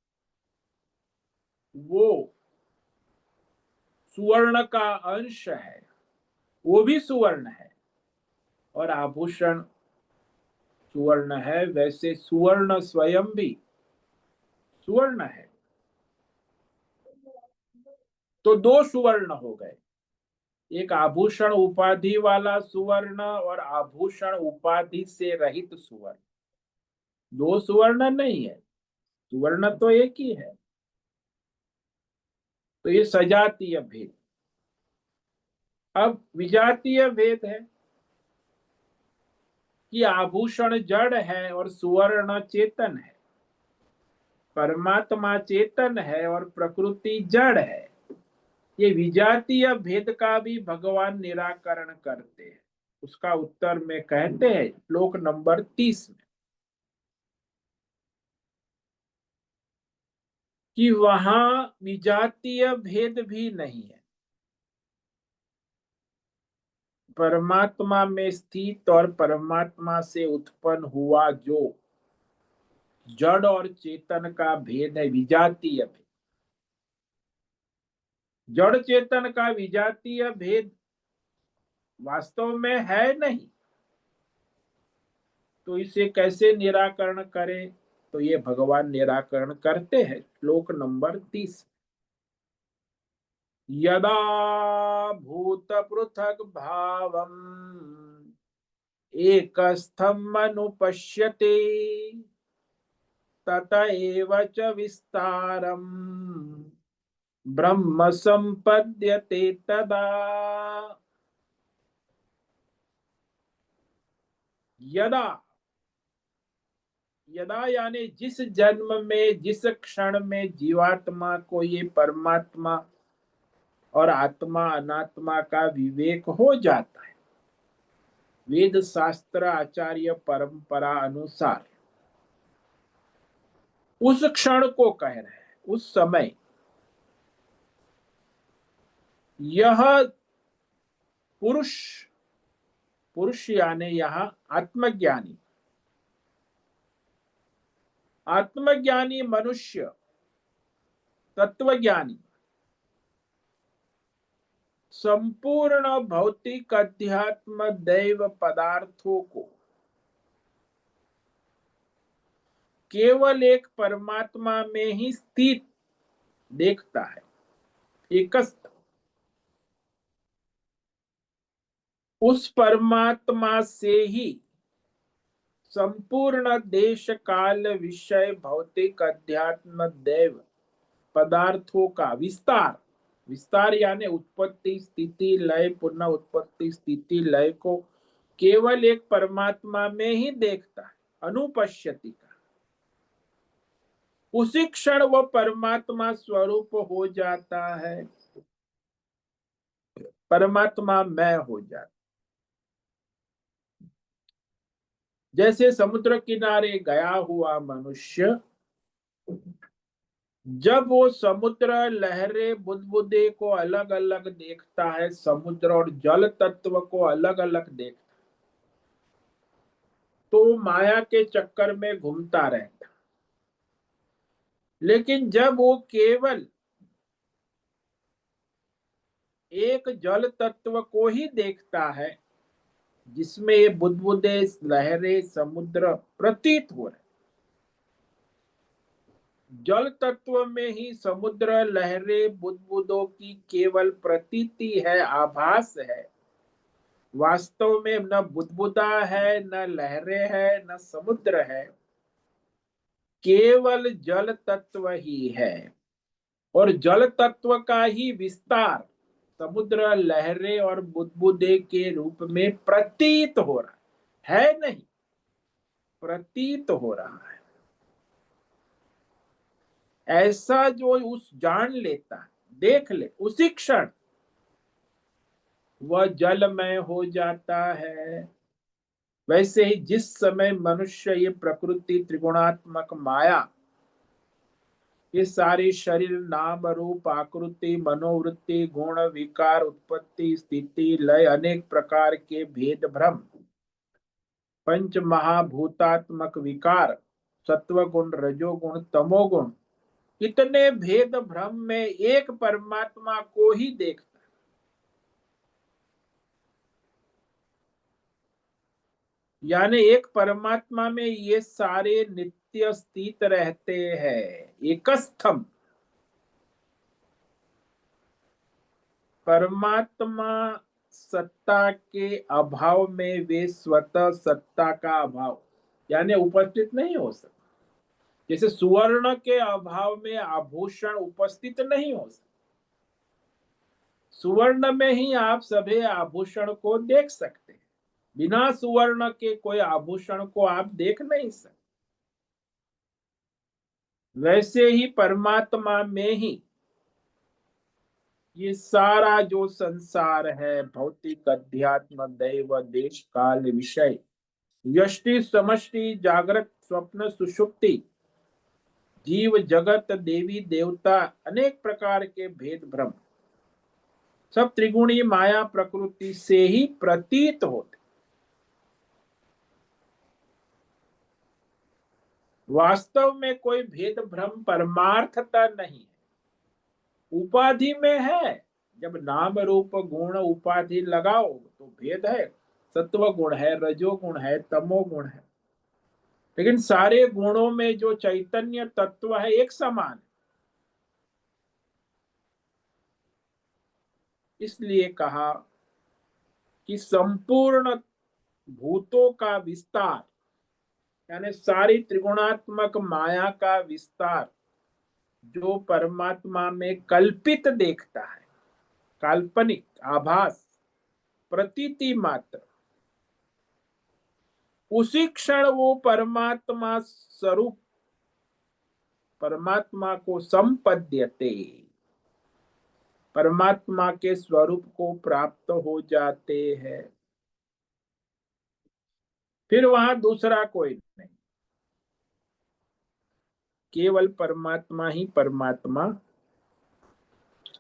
S3: वो सुवर्ण का अंश है, वो भी सुवर्ण है और आभूषण सुवर्ण है, वैसे सुवर्ण स्वयं भी सुवर्ण है। तो दो सुवर्ण हो गए, एक आभूषण उपाधि वाला सुवर्ण और आभूषण उपाधि से रहित सुवर्ण। दो सुवर्ण नहीं है, सुवर्ण तो एक ही है। तो ये सजातीय भेद। अब विजातीय भेद है कि आभूषण जड़ है और सुवर्ण चेतन है, परमात्मा चेतन है और प्रकृति जड़ है। ये विजातीय भेद का भी भगवान निराकरण करते हैं। उसका उत्तर में कहते हैं श्लोक नंबर 30 में कि वहां विजातीय भेद भी नहीं है। परमात्मा में स्थित और परमात्मा से उत्पन्न हुआ जो जड़ और चेतन का भेद है विजातीय भेद। जड़ चेतन का विजातीय भेद वास्तव में है नहीं, तो इसे कैसे निराकरण करें? तो ये भगवान निराकरण करते हैं श्लोक नंबर 30। यदा भूत पृथक भावम एकस्थम अनुपश्यते तत एव च विस्तारम ब्रह्म संपद्यते तदा। यदा, यदा यानी जिस जन्म में, जिस क्षण में जीवात्मा को ये परमात्मा और आत्मा अनात्मा का विवेक हो जाता है, वेद शास्त्र आचार्य परंपरा अनुसार उस क्षण को कह रहे हैं, उस समय यह पुरुष, पुरुष यानी यहां आत्मज्ञानी, आत्मज्ञानी मनुष्य, तत्वज्ञानी संपूर्ण भौतिक अध्यात्म दैव पदार्थों को केवल एक परमात्मा में ही स्थित देखता है, एकस्थ। उस परमात्मा से ही संपूर्ण देश काल विषय भौतिक अध्यात्म दैव पदार्थों का विस्तार, विस्तार यानी उत्पत्ति स्थिति लय पुनः उत्पत्ति स्थिति लय को केवल एक परमात्मा में ही देखता है, अनुपश्यति का। उसी क्षण वह परमात्मा स्वरूप हो जाता है, परमात्मा मैं हो जाता। जैसे समुद्र किनारे गया हुआ मनुष्य जब वो समुद्र लहरें बुदबुदे को अलग अलग देखता है, समुद्र और जल तत्व को अलग अलग देखता है, तो माया के चक्कर में घूमता रहता। लेकिन जब वो केवल एक जल तत्व को ही देखता है जिसमें ये बुदबुदे लहरें समुद्र प्रतीत हो रहे, जल तत्व में ही समुद्र लहरें बुदबुदों की केवल प्रतीति है, आभास है। वास्तव में न बुदबुदा है, न लहरें है, न समुद्र है, केवल जल तत्व ही है। और जल तत्व का ही विस्तार समुद्र लहरें और बुदबुदे के रूप में प्रतीत हो रहा है नहीं, प्रतीत हो रहा है। ऐसा जो उस जान लेता है, देख ले, उसी क्षण वह जलमय हो जाता है। वैसे ही जिस समय मनुष्य ये प्रकृति त्रिगुणात्मक माया, ये सारी शरीर नाम रूप आकृति मनोवृत्ति गुण विकार उत्पत्ति स्थिति लय अनेक प्रकार के भेद भ्रम पंच महाभूतात्मक विकार सत्वगुण रजोगुण तमोगुण, इतने भेद भ्रम में एक परमात्मा को ही देखता। यानी एक परमात्मा में ये सारे नित्य स्थित रहते हैं, एकस्थम। परमात्मा सत्ता के अभाव में वे स्वतः सत्ता का अभाव यानी उपस्थित नहीं हो सकते। जैसे सुवर्ण के अभाव में आभूषण उपस्थित नहीं हो सकते, सुवर्ण में ही आप सभी आभूषण को देख सकते हैं, बिना सुवर्ण के कोई आभूषण को आप देख नहीं सकते। वैसे ही परमात्मा में ही ये सारा जो संसार है, भौतिक अध्यात्म दैव देश काल विषय व्यष्टि समष्टि जागृत स्वप्न सुषुप्ति जीव जगत देवी देवता अनेक प्रकार के भेद भ्रम सब त्रिगुणी माया प्रकृति से ही प्रतीत होते। वास्तव में कोई भेद भ्रम परमार्थता नहीं है, उपाधि में है। जब नाम रूप गुण उपाधि लगाओ तो भेद है, सत्व गुण है, रजोगुण है, तमोगुण है, लेकिन सारे गुणों में जो चैतन्य तत्व है एक समान है। इसलिए कहा कि संपूर्ण भूतों का विस्तार यानी सारी त्रिगुणात्मक माया का विस्तार जो परमात्मा में कल्पित देखता है, काल्पनिक आभास प्रतीति मात्र, उसी क्षण वो परमात्मा स्वरूप परमात्मा को संपद्यते, परमात्मा के स्वरूप को प्राप्त हो जाते हैं। फिर वहां दूसरा कोई नहीं, केवल परमात्मा ही परमात्मा।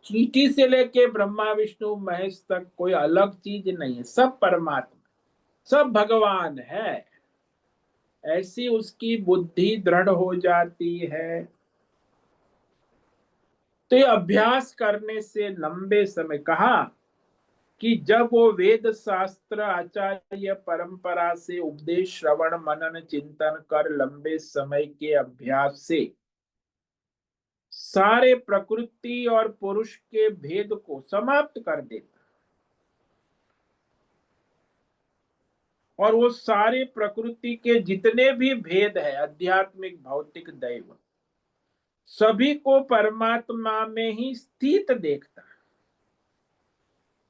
S3: चींटी से लेके ब्रह्मा विष्णु महेश तक कोई अलग चीज नहीं है, सब परमात्मा, सब भगवान है। ऐसी उसकी बुद्धि दृढ़ हो जाती है। तो ये अभ्यास करने से लंबे समय, कहा कि जब वो वेद शास्त्र आचार्य परंपरा से उपदेश श्रवण मनन चिंतन कर लंबे समय के अभ्यास से सारे प्रकृति और पुरुष के भेद को समाप्त कर देता, और वो सारे प्रकृति के जितने भी भेद है, आध्यात्मिक भौतिक दैव, सभी को परमात्मा में ही स्थित देखता है।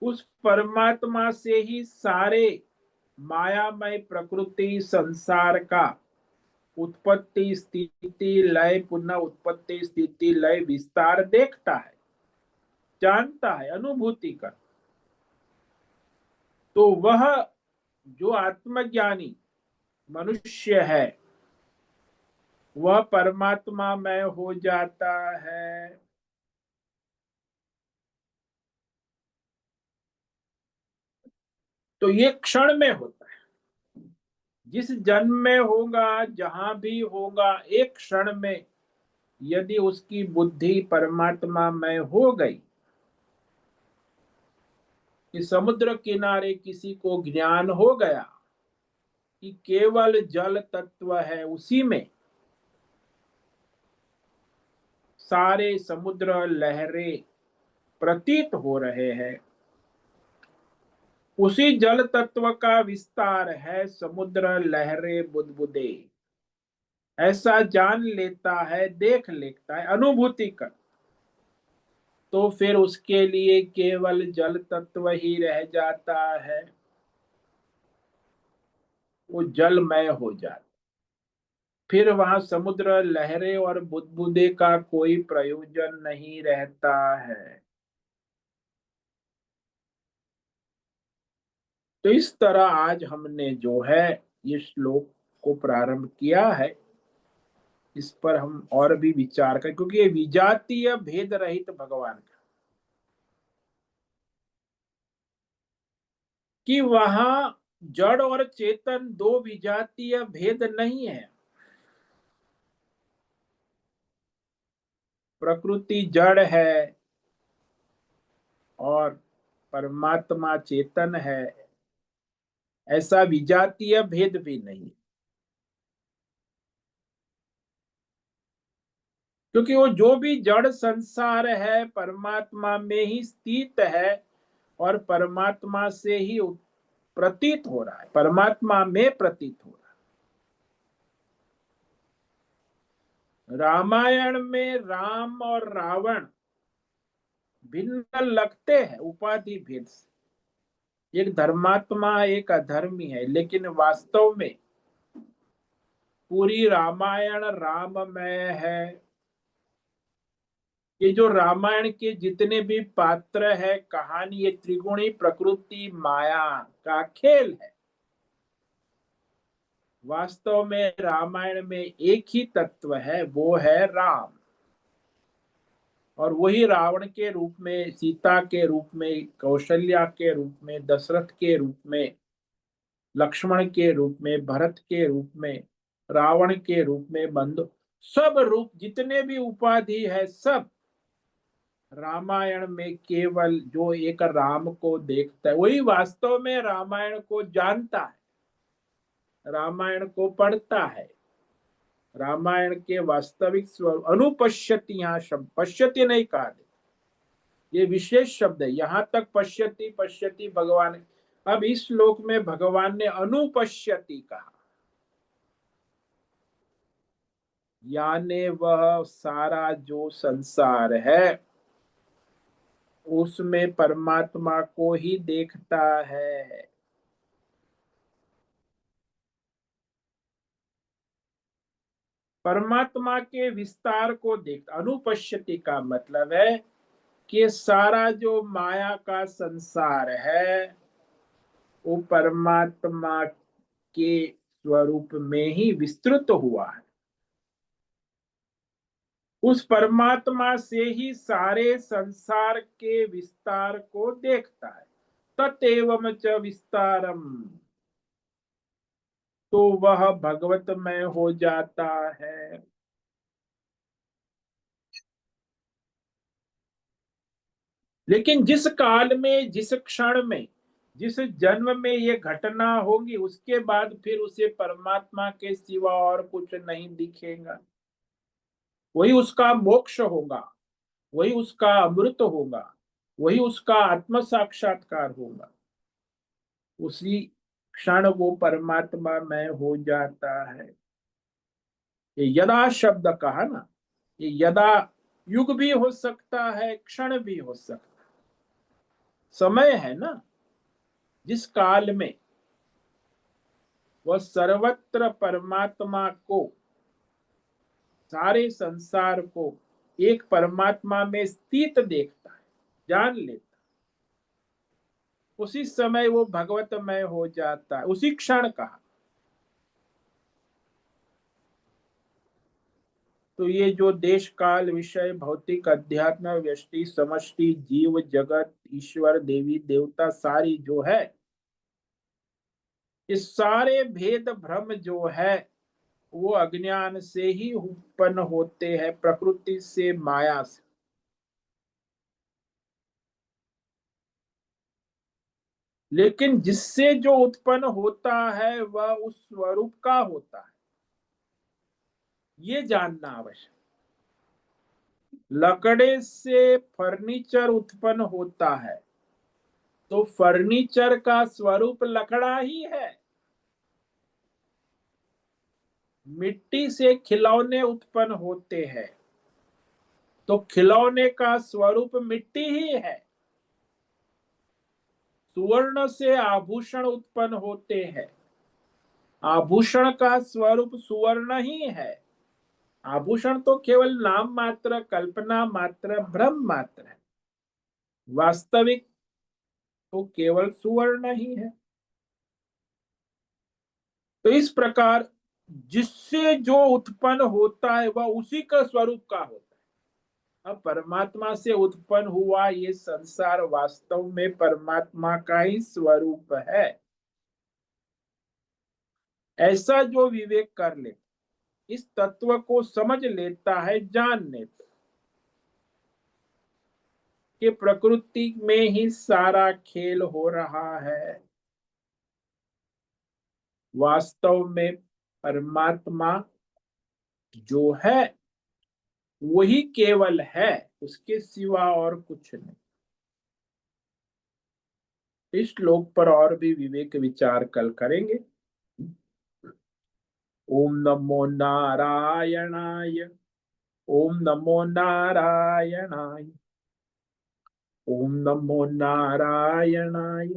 S3: उस परमात्मा से ही सारे मायामय प्रकृति संसार का उत्पत्ति स्थिति लय, पुनः उत्पत्ति स्थिति लय विस्तार देखता है, जानता है, अनुभूति कर। तो वह जो आत्मज्ञानी मनुष्य है वह परमात्मा में हो जाता है। तो ये क्षण में होता है, जिस जन्म में होगा, जहां भी होगा, एक क्षण में यदि उसकी बुद्धि परमात्मा में हो गई, कि समुद्र किनारे किसी को ज्ञान हो गया कि केवल जल तत्व है, उसी में सारे समुद्र लहरें प्रतीत हो रहे हैं, उसी जल तत्व का विस्तार है समुद्र लहरें बुदबुदे, ऐसा जान लेता है, देख लेता है, अनुभूति कर, तो फिर उसके लिए केवल जल तत्व ही रह जाता है, वो जलमय हो जाता। फिर वहां समुद्र लहरें और बुदबुदे का कोई प्रयोजन नहीं रहता है। तो इस तरह आज हमने जो है ये श्लोक को प्रारंभ किया है, इस पर हम और भी विचार करें, क्योंकि ये विजातीय भेद रहित भगवान का, कि वहां जड़ और चेतन दो विजातीय भेद नहीं है। प्रकृति जड़ है और परमात्मा चेतन है, ऐसा विजातीय भेद भी नहीं, क्योंकि वो जो भी जड़ संसार है परमात्मा में ही स्थित है और परमात्मा से ही प्रतीत हो रहा है, परमात्मा में प्रतीत हो रहा है। रामायण में राम और रावण भिन्न लगते हैं उपाधि भेद से, एक धर्मात्मा एक अधर्मी है, लेकिन वास्तव में पूरी रामायण राममय है। ये जो रामायण के जितने भी पात्र है, कहानी, ये त्रिगुणी प्रकृति माया का खेल है। वास्तव में रामायण में एक ही तत्व है, वो है राम, और वही रावण के रूप में, सीता के रूप में, कौशल्या के रूप में, दशरथ के रूप में, लक्ष्मण के रूप में, भरत के रूप में, रावण के रूप में, बंधु, सब रूप जितने भी उपाधि है सब रामायण में केवल जो एक राम को देखता है वही वास्तव में रामायण को जानता है, रामायण को पढ़ता है। रामायण के वास्तविक स्वरूप अनुपश्यति, यहाँ शब्द पश्यति नहीं कहा, ये विशेष शब्द है। यहां तक पश्यति पश्यति भगवान, अब इस श्लोक में भगवान ने अनुपश्यति कहा, यानी वह सारा जो संसार है उसमें परमात्मा को ही देखता है। परमात्मा के विस्तार को देखता। अनुपश्यति का मतलब है कि सारा जो माया का संसार है वो परमात्मा के स्वरूप में ही विस्तृत हुआ है, उस परमात्मा से ही सारे संसार के विस्तार को देखता है। तत्एवं च विस्तारम, तो वह भगवतमय हो जाता है। लेकिन जिस काल में, जिस क्षण में, जिस जन्म में ये घटना होगी, उसके बाद फिर उसे परमात्मा के सिवा और कुछ नहीं दिखेगा। वही उसका मोक्ष होगा, वही उसका अमृत होगा, वही उसका आत्म साक्षात्कार होगा। उसी क्षण वो परमात्मा में हो जाता है। ये यदा शब्द कहा ना, ये यदा युग भी हो सकता है, क्षण भी हो सकता है। समय है ना, जिस काल में वह सर्वत्र परमात्मा को, सारे संसार को एक परमात्मा में स्थित देखता है, जान लेता है, उसी समय वो भगवतमय हो जाता है, उसी क्षण कहा। तो ये जो देश काल विषय भौतिक अध्यात्म व्यष्टि समष्टि जीव जगत ईश्वर देवी देवता सारी जो है, इस सारे भेद भ्रम जो है वो अज्ञान से ही उत्पन्न होते हैं, प्रकृति से, माया से। लेकिन जिससे जो उत्पन्न होता है वह उस स्वरूप का होता है, ये जानना आवश्यक। लकड़े से फर्नीचर उत्पन्न होता है तो फर्नीचर का स्वरूप लकड़ा ही है। मिट्टी से खिलौने उत्पन्न होते हैं तो खिलौने का स्वरूप मिट्टी ही है। सुवर्ण से आभूषण उत्पन्न होते हैं, आभूषण का स्वरूप सुवर्ण ही है। आभूषण तो केवल नाम मात्र, कल्पना मात्र, भ्रम मात्र है। वास्तविक तो केवल सुवर्ण ही है। तो इस प्रकार जिससे जो उत्पन्न होता है वह उसी का स्वरूप का होता है। अब परमात्मा से उत्पन्न हुआ ये संसार वास्तव में परमात्मा का ही स्वरूप है। ऐसा जो विवेक कर ले, इस तत्व को समझ लेता है, जान लेता कि प्रकृति में ही सारा खेल हो रहा है। वास्तव में परमात्मा जो है वही केवल है, उसके सिवा और कुछ नहीं। इस श्लोक पर और भी विवेक विचार कल करेंगे। ओम नमो नारायणाय, ओम नमो नारायणाय, ओम नमो नारायणाय,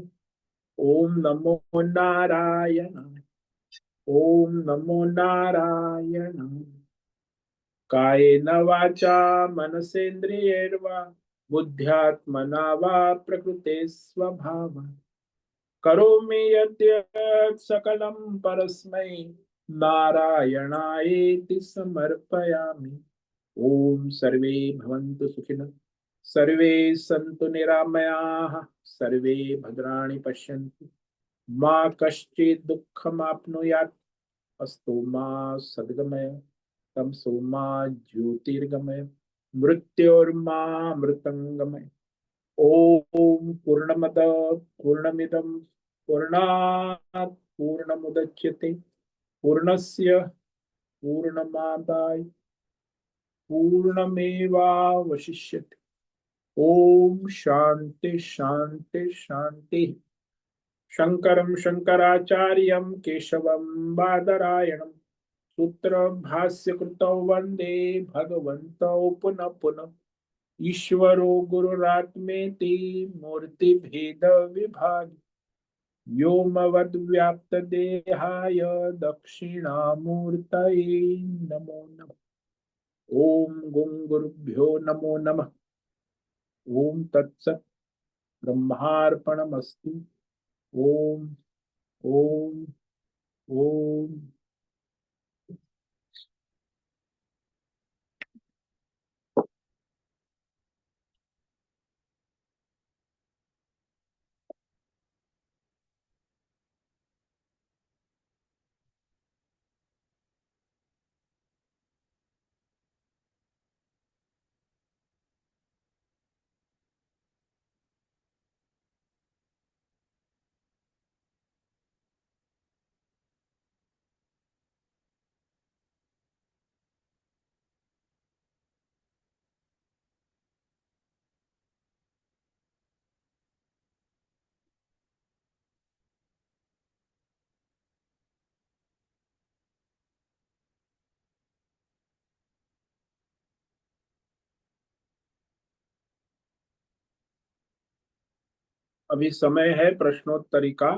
S3: ओम नमो नारायणाय, ओम नमो नारायणाय। कायेन वाचा मनसेन्द्रियैर्वा बुद्ध्यात्मना वा प्रकृते स्वभावात् करोमि यद्यत् सकलं परस्मै नारायणायेति समर्पयामि। ओम सर्वे भवन्तु सुखिनः, सर्वे सन्तु निरामयाः, सर्वे भद्राणि पश्यन्तु, मा कश्चित् दुःखमाप्नुयात्। अस्तु मा सद्गमय, तमसो मा ज्योतिर्गमय, मृत्योर्मा मृतंगमय। ओम पूर्णमद पूर्णमिदं पूर्णात् पूर्णमुदच्यते पूर्णस्य पूर्णमादाय पूर्णमेवावशिष्यते। ओम शांति शांति शांति। शंकरं शंकराचार्यं केशवं बादरायणं सूत्र भाष्य कृतौ वंदे भगवन्तौ पुनः पुनः। ईश्वरो गुरुरात्मेति मूर्ति भेद विभाग व्योमवद्व्याप्तदेहाय दक्षिणामूर्तये नमो नमः। ओम गुं गुरुभ्यो नमो नमः। ओम तत्सत् ब्रह्मार्पणमस्तु। ओम ओम ओम। अभी समय है प्रश्नोत्तरी का।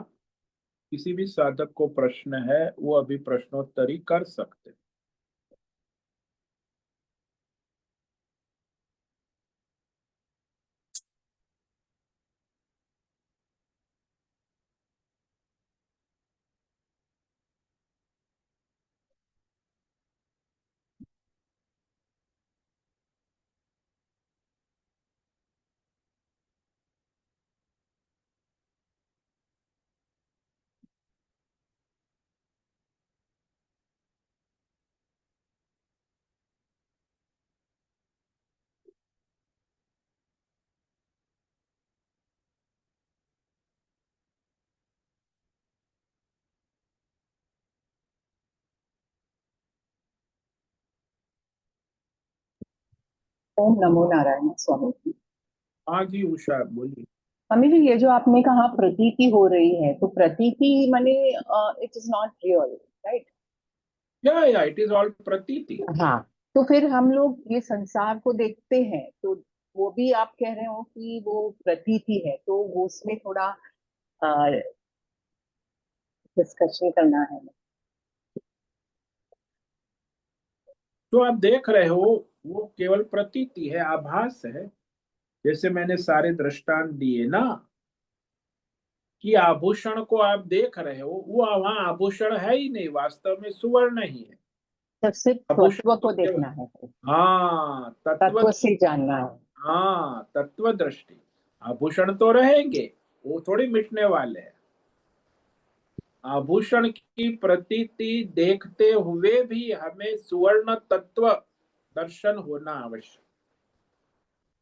S3: किसी भी साधक को प्रश्न है वो अभी प्रश्नोत्तरी कर सकते हैं।
S5: ओम नमो नारायण स्वामी जी।
S3: हाँ जी उषा बोलिए।
S5: स्वामी जी, ये जो आपने कहा प्रतीति हो रही है, तो प्रतीति माने it is not real, right?
S3: या इट इज ऑल प्रतीति।
S5: हाँ। तो फिर हम लोग ये संसार को देखते हैं, तो वो भी आप कह रहे हो कि वो प्रतीति है, तो वो उसमें थोड़ा डिस्कशन करना है।
S3: जो आप देख रहे हो वो केवल प्रतीति है, आभास है। जैसे मैंने सारे दृष्टांत दिए ना कि आभूषण को आप देख रहे हो, वो वहां आभूषण है ही नहीं, वास्तव में सुवर्ण ही है।
S5: तो सिर्फ
S3: आभूषण
S5: तत्व
S3: तो
S5: को
S3: केवल,
S5: देखना है,
S3: हाँ तत्व,
S5: तत्व से जानना है।
S3: हाँ तत्व दृष्टि। आभूषण तो रहेंगे, वो थोड़ी मिटने वाले हैं। आभूषण की प्रतीति देखते हुए भी हमें सुवर्ण तत्व दर्शन होना आवश्यक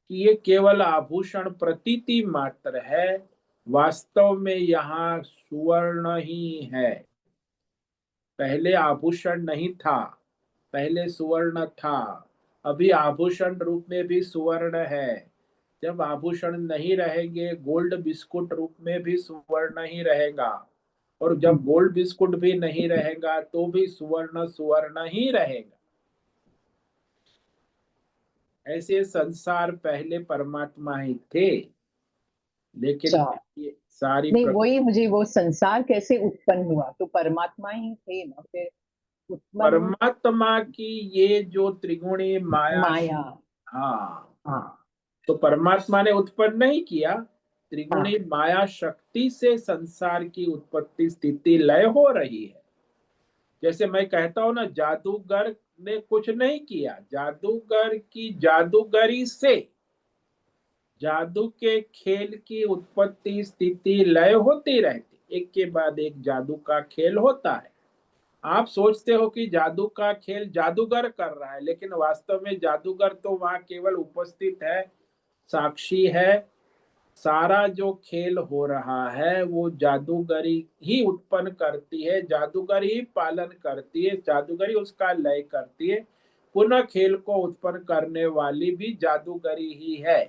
S3: कि ये केवल आभूषण प्रतीति मात्र है, वास्तव में यहाँ सुवर्ण ही है। पहले आभूषण नहीं था, पहले सुवर्ण था। अभी आभूषण रूप में भी सुवर्ण है। जब आभूषण नहीं रहेंगे, गोल्ड बिस्कुट रूप में भी सुवर्ण ही रहेगा। और जब गोल्ड बिस्कुट भी नहीं रहेगा तो भी सुवर्ण सुवर्ण ही रहेगा। ऐसे संसार पहले परमात्मा ही थे, लेकिन
S5: अच्छा,
S3: ये सारी
S5: नहीं वही मुझे, वो संसार कैसे उत्पन्न हुआ? तो परमात्मा ही थे ना फिर उत्पन्न।
S3: परमात्मा की ये जो त्रिगुणी माया,
S5: माया।
S3: हाँ,
S5: हाँ।
S3: तो परमात्मा ने उत्पन्न नहीं किया। त्रिगुणी
S5: हाँ।
S3: माया शक्ति से संसार की उत्पत्ति स्थिति लय हो रही है। जैसे मैं कहता हूं ना, जादूगर ने कुछ नहीं किया, जादूगर की जादूगरी से जादू के खेल की उत्पत्ति स्थिति लय होती रहती, एक के बाद एक जादू का खेल होता है। आप सोचते हो कि जादू का खेल जादूगर कर रहा है, लेकिन वास्तव में जादूगर तो वहां केवल उपस्थित है, साक्षी है। सारा जो खेल हो रहा है वो जादूगरी ही उत्पन्न करती है, जादूगरी ही पालन करती है, जादूगरी उसका लय करती है। पुनः खेल को उत्पन्न करने वाली भी जादूगरी ही है।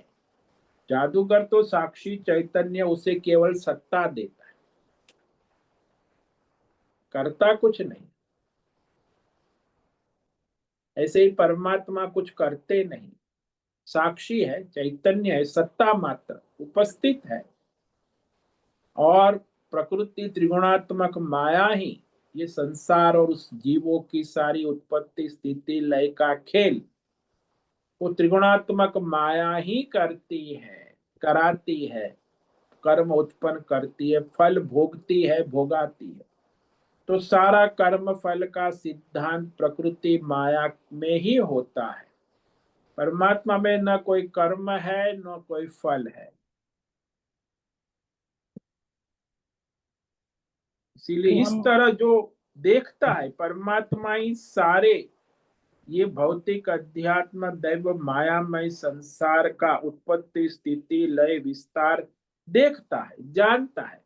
S3: जादूगर तो साक्षी चैतन्य उसे केवल सत्ता देता है, करता कुछ नहीं। ऐसे ही परमात्मा कुछ करते नहीं, साक्षी है, चैतन्य है, सत्ता मात्र उपस्थित है। और प्रकृति त्रिगुणात्मक माया ही ये संसार और उस जीवों की सारी उत्पत्ति स्थिति लय का खेल वो त्रिगुणात्मक माया ही करती है, कराती है, कर्म उत्पन्न करती है, फल भोगती है, भोगाती है। तो सारा कर्म फल का सिद्धांत प्रकृति माया में ही होता है। परमात्मा में न कोई कर्म है न कोई फल है।
S5: तो
S3: इसीलिए इस
S5: हम।
S3: तरह जो देखता है परमात्मा ही सारे ये भौतिक अध्यात्म दैव मायामय संसार का उत्पत्ति स्थिति लय विस्तार देखता है, जानता है।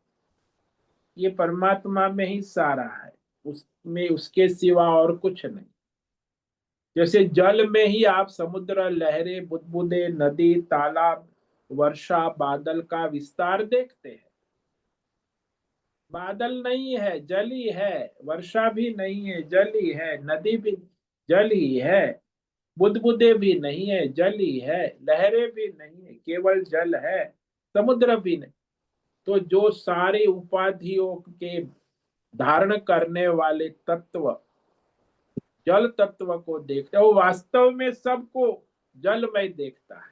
S3: ये परमात्मा में ही सारा है, उसमें उसके सिवा और कुछ नहीं। जैसे जल में ही आप समुद्र, लहरें, बुदबुदे, नदी, तालाब, वर्षा, बादल का विस्तार देखते हैं। बादल नहीं है, जल ही है। वर्षा भी नहीं है, जल ही है। नदी भी जल ही है। बुदबुदे भी नहीं है, जल ही है। लहरें भी नहीं है, केवल जल है। समुद्र भी नहीं। तो जो सारे उपाधियों के धारण करने वाले तत्व जल तत्व को देखता है, वो वास्तव में सबको जलमय देखता है।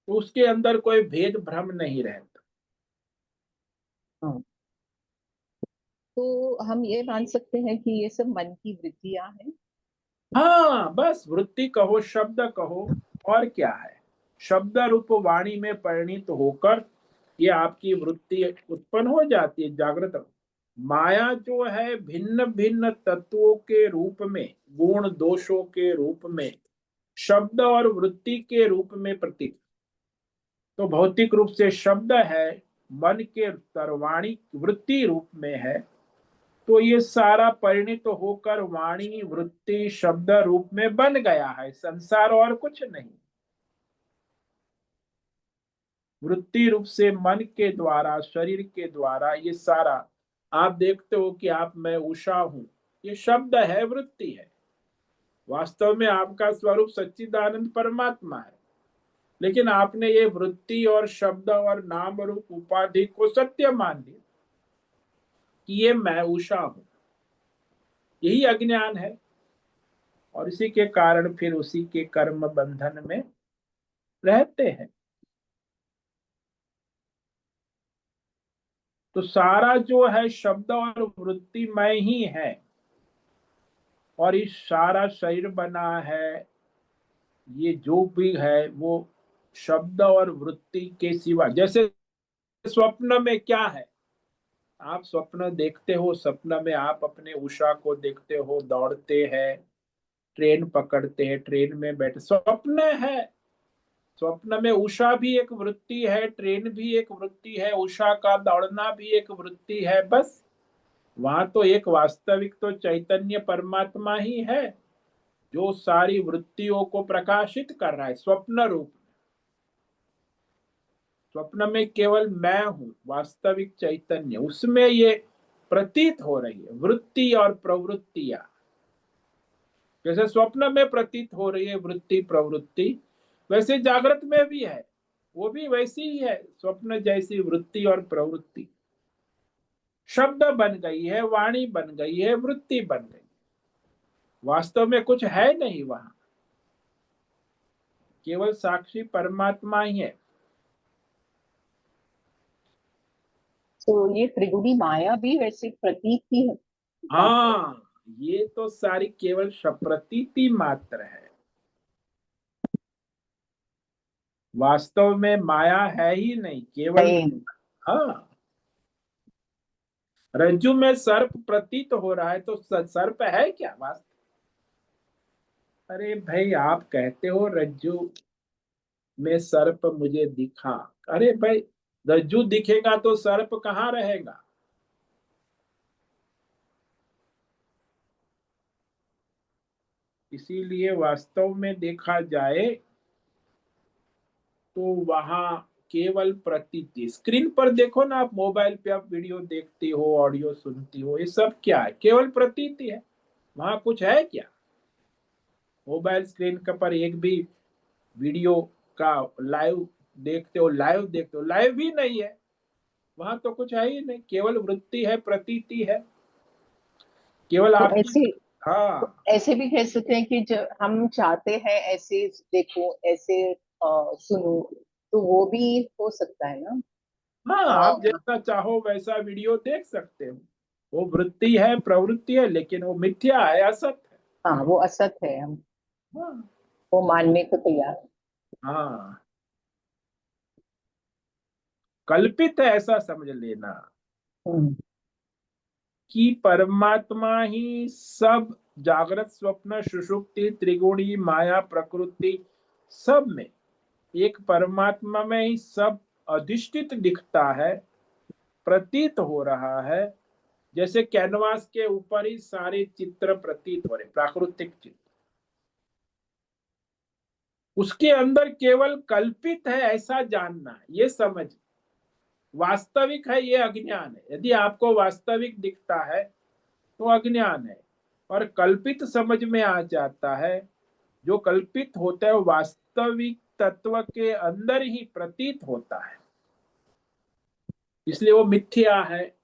S3: तो उसके अंदर कोई भेद भ्रम नहीं रहता।
S5: हाँ। तो हम ये मान सकते हैं कि ये सब मन की वृत्तियां हैं।
S3: हाँ, बस वृत्ति कहो, शब्द कहो, और क्या है। शब्द रूप वाणी में परिणित होकर ये आपकी वृत्ति उत्पन्न हो जाती है जागृत। माया जो है भिन्न भिन्न तत्वों के रूप में, गुण दोषों के रूप में, शब्द और वृत्ति के रूप में प्रतीत। तो भौतिक रूप से शब्द है, मन के सर्वाणी वृत्ति रूप में है। तो ये सारा परिणित होकर वाणी वृत्ति शब्द रूप में बन गया है संसार, और कुछ नहीं। वृत्ति रूप से मन के द्वारा, शरीर के द्वारा ये सारा आप देखते हो कि आप मैं उषा हूं, ये शब्द है, वृत्ति है। वास्तव में आपका स्वरूप सच्चिदानंद परमात्मा है, लेकिन आपने ये वृत्ति और शब्द और नाम रूप उपाधि को सत्य मान लिया कि ये मैं उषा हूं। यही अज्ञान है, और इसी के कारण फिर उसी के कर्म बंधन में रहते हैं। तो सारा जो है शब्द और वृत्ति मैं ही है, और इस सारा शरीर बना है, ये जो भी है वो शब्द और वृत्ति के सिवा। जैसे स्वप्न में क्या है, आप स्वप्न देखते हो, स्वप्न में आप अपने उषा को देखते हो, दौड़ते हैं, ट्रेन पकड़ते हैं, ट्रेन में बैठे, स्वप्न है। स्वप्न में उषा भी एक वृत्ति है, ट्रेन भी एक वृत्ति है, उषा का दौड़ना भी एक वृत्ति है। बस वहां तो एक वास्तविक तो चैतन्य परमात्मा ही है जो सारी वृत्तियों को प्रकाशित कर रहा है स्वप्न रूप में। स्वप्न में केवल मैं हूं, वास्तविक चैतन्य, उसमें ये प्रतीत हो रही है वृत्ति और प्रवृत्तियां। जैसे स्वप्न में प्रतीत हो रही है वृत्ति प्रवृत्ति, वैसे जागृत में भी है, वो भी वैसी ही है, स्वप्न जैसी वृत्ति और प्रवृत्ति। शब्द बन गई है, वाणी बन गई है, वृत्ति बन गई, वास्तव में कुछ है नहीं वहां, केवल साक्षी परमात्मा ही है।
S5: तो ये त्रिगुणी माया भी वैसे प्रतीक ही है।
S3: हाँ, ये तो सारी केवल प्रतीति मात्र है, वास्तव में माया है ही नहीं, केवल।
S5: नहीं।
S3: हाँ, रज्जु में सर्प प्रतीत हो रहा है, तो सर्प है क्या वास्तव? अरे भाई, आप कहते हो रज्जु में सर्प मुझे दिखा, अरे भाई रज्जु दिखेगा तो सर्प कहाँ रहेगा? इसीलिए वास्तव में देखा जाए तो वहां केवल प्रतीति। स्क्रीन पर देखो ना, आप मोबाइल पे आप वीडियो देखते हो, ऑडियो सुनती हो, ये सब क्या है? केवल प्रतीति है, वहां कुछ है क्या? मोबाइल स्क्रीन के पर एक भी वीडियो का लाइव देखते हो, लाइव भी नहीं है, वहां तो कुछ है ही नहीं, केवल वृत्ति है, प्रतीति है, केवल
S5: तो
S3: आपकी।
S5: ऐसे
S3: हाँ
S5: ऐसे भी कह सकते हैं कि जब हम चाहते हैं ऐसे देखो, ऐसे सुनो, तो वो भी हो सकता है ना।
S3: हाँ, आप
S5: अ,
S3: जैसा चाहो वैसा वीडियो देख सकते हो, वो वृत्ति है, प्रवृत्ति है, लेकिन वो मिथ्या है, असत है।
S5: हाँ, वो असत है, हम
S3: हाँ
S5: वो मानने को तैयार हैं।
S3: हाँ, कल्पित है ऐसा समझ लेना
S5: हम्म।
S3: कि परमात्मा ही सब जागृत स्वप्न सुषुप्ति त्रिगुणी माया प्रकृति सब में, एक परमात्मा में ही सब अधिष्ठित दिखता है, प्रतीत हो रहा है। जैसे कैनवास के ऊपर ही सारे चित्र प्रतीत हो रहे, प्राकृतिक चित्र, उसके अंदर केवल कल्पित है ऐसा जानना, ये समझ। वास्तविक है ये अज्ञान है। यदि आपको वास्तविक दिखता है तो अज्ञान है, और कल्पित समझ में आ जाता है। जो कल्पित होता है वो वास्तविक तत्व के अंदर ही प्रतीत होता है, इसलिए वो मिथ्या है।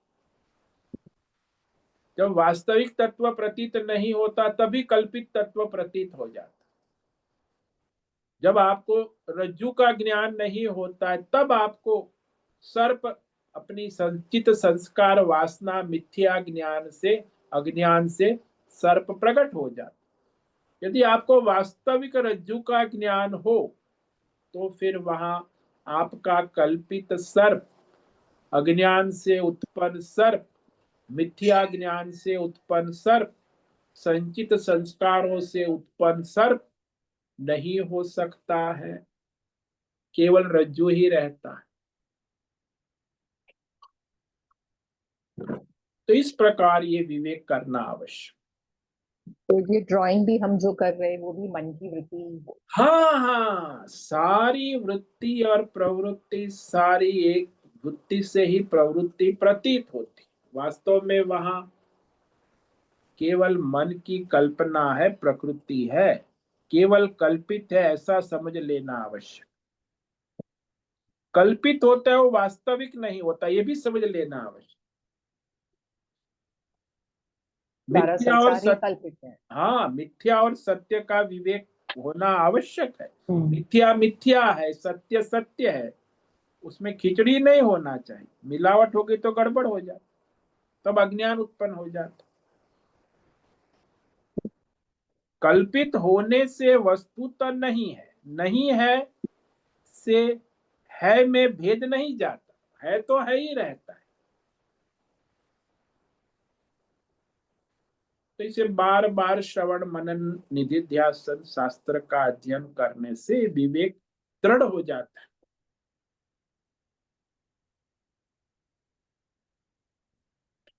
S3: जब वास्तविक तत्व प्रतीत नहीं होता तभी कल्पित तत्व प्रतीत हो जाता। जब आपको रज्जु का ज्ञान नहीं होता है तब आपको सर्प अपनी संचित संस्कार वासना मिथ्या ज्ञान से अज्ञान से सर्प प्रकट हो जाता। यदि आपको वास्तविक रज्जु का ज्ञान हो तो फिर वहां आपका कल्पित सर्प, अज्ञान से उत्पन्न सर्प, मिथ्या ज्ञान से उत्पन्न सर्प, संचित संस्कारों से उत्पन्न सर्प नहीं हो सकता है, केवल रज्जु ही रहता है। तो इस प्रकार ये विवेक करना आवश्यक।
S5: तो ये ड्राइंग भी हम जो कर रहे हैं वो भी मन की वृत्ति।
S3: हाँ हाँ, सारी वृत्ति और प्रवृत्ति, सारी एक वृत्ति से ही प्रवृत्ति प्रतीत होती। वास्तव में वहां केवल मन की कल्पना है, प्रकृति है, केवल कल्पित है ऐसा समझ लेना आवश्यक। कल्पित होता है वो वास्तविक नहीं होता, ये भी समझ लेना आवश्यक।
S5: सारा
S3: मिथ्या और
S5: संसार ही
S3: सत्य,
S5: कल्पित है।
S3: हाँ, मिथ्या और सत्य का विवेक होना आवश्यक है। मिथ्या मिथ्या है, सत्य सत्य है, उसमें खिचड़ी नहीं होना चाहिए। मिलावट होगी तो गड़बड़ हो जाती, तब अज्ञान उत्पन्न हो जाता। कल्पित होने से वस्तुतः नहीं है, नहीं है से है में भेद नहीं जाता, है तो है ही रहता है। तो इसे बार बार श्रवण मनन निधिध्यासन शास्त्र का अध्ययन करने से विवेक दृढ़ हो जाता है।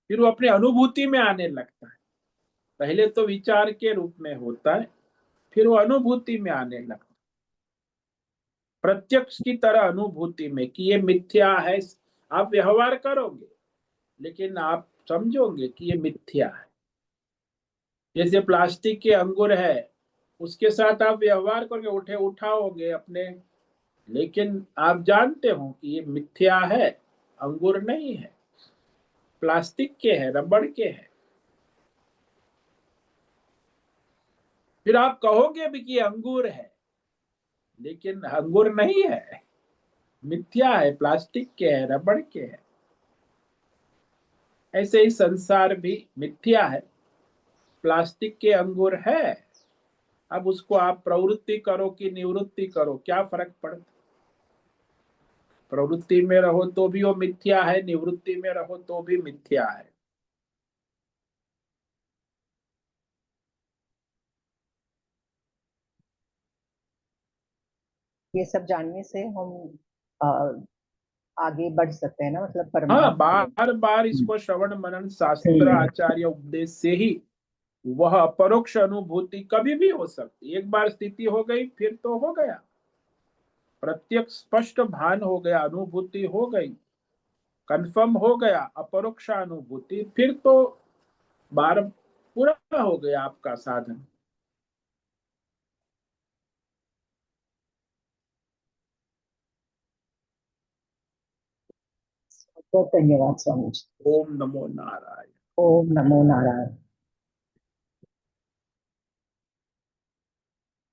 S3: फिर वो अपनी अनुभूति में आने लगता है। पहले तो विचार के रूप में होता है, फिर वो अनुभूति में आने लगता है, प्रत्यक्ष की तरह अनुभूति में कि ये मिथ्या है। आप व्यवहार करोगे लेकिन आप समझोगे कि ये मिथ्या है। जैसे प्लास्टिक के अंगूर है, उसके साथ आप व्यवहार करोगे, उठाओगे अपने, लेकिन आप जानते हो कि ये मिथ्या है, अंगूर नहीं है, प्लास्टिक के है, रबड़ के है। फिर आप कहोगे भी कि अंगूर है, लेकिन अंगूर नहीं है, मिथ्या है, प्लास्टिक के है, रबड़ के है। ऐसे ही संसार भी मिथ्या है, प्लास्टिक के अंगूर है। अब उसको आप प्रवृत्ति करो कि निवृत्ति करो, क्या फर्क पड़ता? प्रवृत्ति में रहो तो भी वो मिथ्या है, निवृत्ति में रहो तो भी मिथ्या है।
S5: ये सब जानने से हम आ, आगे बढ़ सकते हैं ना, मतलब
S3: हाँ,
S5: परमार्थ में।
S3: बार बार इसको श्रवण मनन शास्त्र आचार्य उपदेश से ही वह अपरोक्ष अनुभूति कभी भी हो सकती। एक बार स्थिति हो गई फिर तो हो गया, प्रत्यक्ष स्पष्ट भान हो गया, अनुभूति हो गई, कंफर्म हो गया, अपरोक्ष अनुभूति, फिर तो बार पूरा हो गया आपका साधन।
S5: बहुत धन्यवाद स्वामी जी।
S3: ओम नमो नारायण।
S5: ओम नमो नारायण।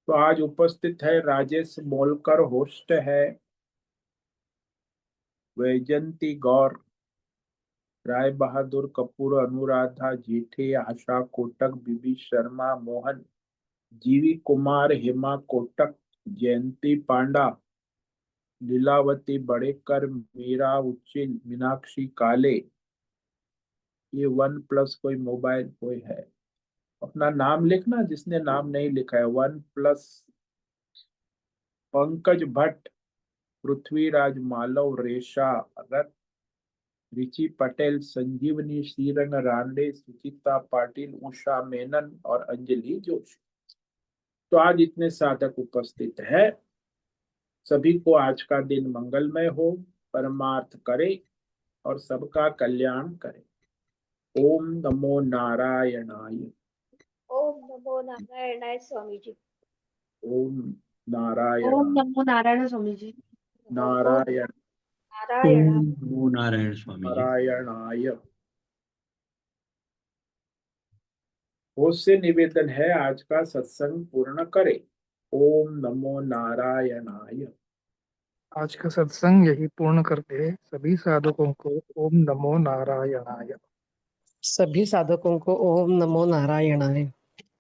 S3: तो आज उपस्थित है राजेश मोलकर, होस्ट है वैजंती गौर, राय बहादुर कपूर, अनुराधा जेठे, आशा कोटक, बीबी शर्मा, मोहन, जीवी कुमार, हेमा कोटक, जयंती पांडा, लीलावती बड़ेकर, मीरा उच्चिल, मीनाक्षी काले। ये वन प्लस कोई मोबाइल कोई है, अपना नाम लिखना जिसने नाम नहीं लिखा है। वन प्लस, पंकज भट्ट, पृथ्वीराज मालव, रेशा रथ, रिची पटेल, संजीवनी, श्रीरंग रांडे, सुचिता पाटिल, उषा मेनन और अंजलि जोशी। तो आज इतने साधक उपस्थित है। सभी को आज का दिन मंगलमय हो, परमार्थ करे और सबका कल्याण करे। ओम नमो नारायणाय।
S6: ओम नमो नारायणाय स्वामी जी।
S3: ओम नारायण
S1: ओम नमो नारायण स्वामी जी।
S3: नारायण
S1: नारायण।
S6: ओम नमो नारायण स्वामी जी।
S3: नारायणाय। बहुत से निवेदन है आज का सत्संग पूर्ण करें। ओम नमो नारायणाय।
S2: आज का सत्संग यही पूर्ण करते हैं। सभी साधकों को ओम नमो नारायणाय।
S7: सभी साधकों को ओम नमो नारायणाय।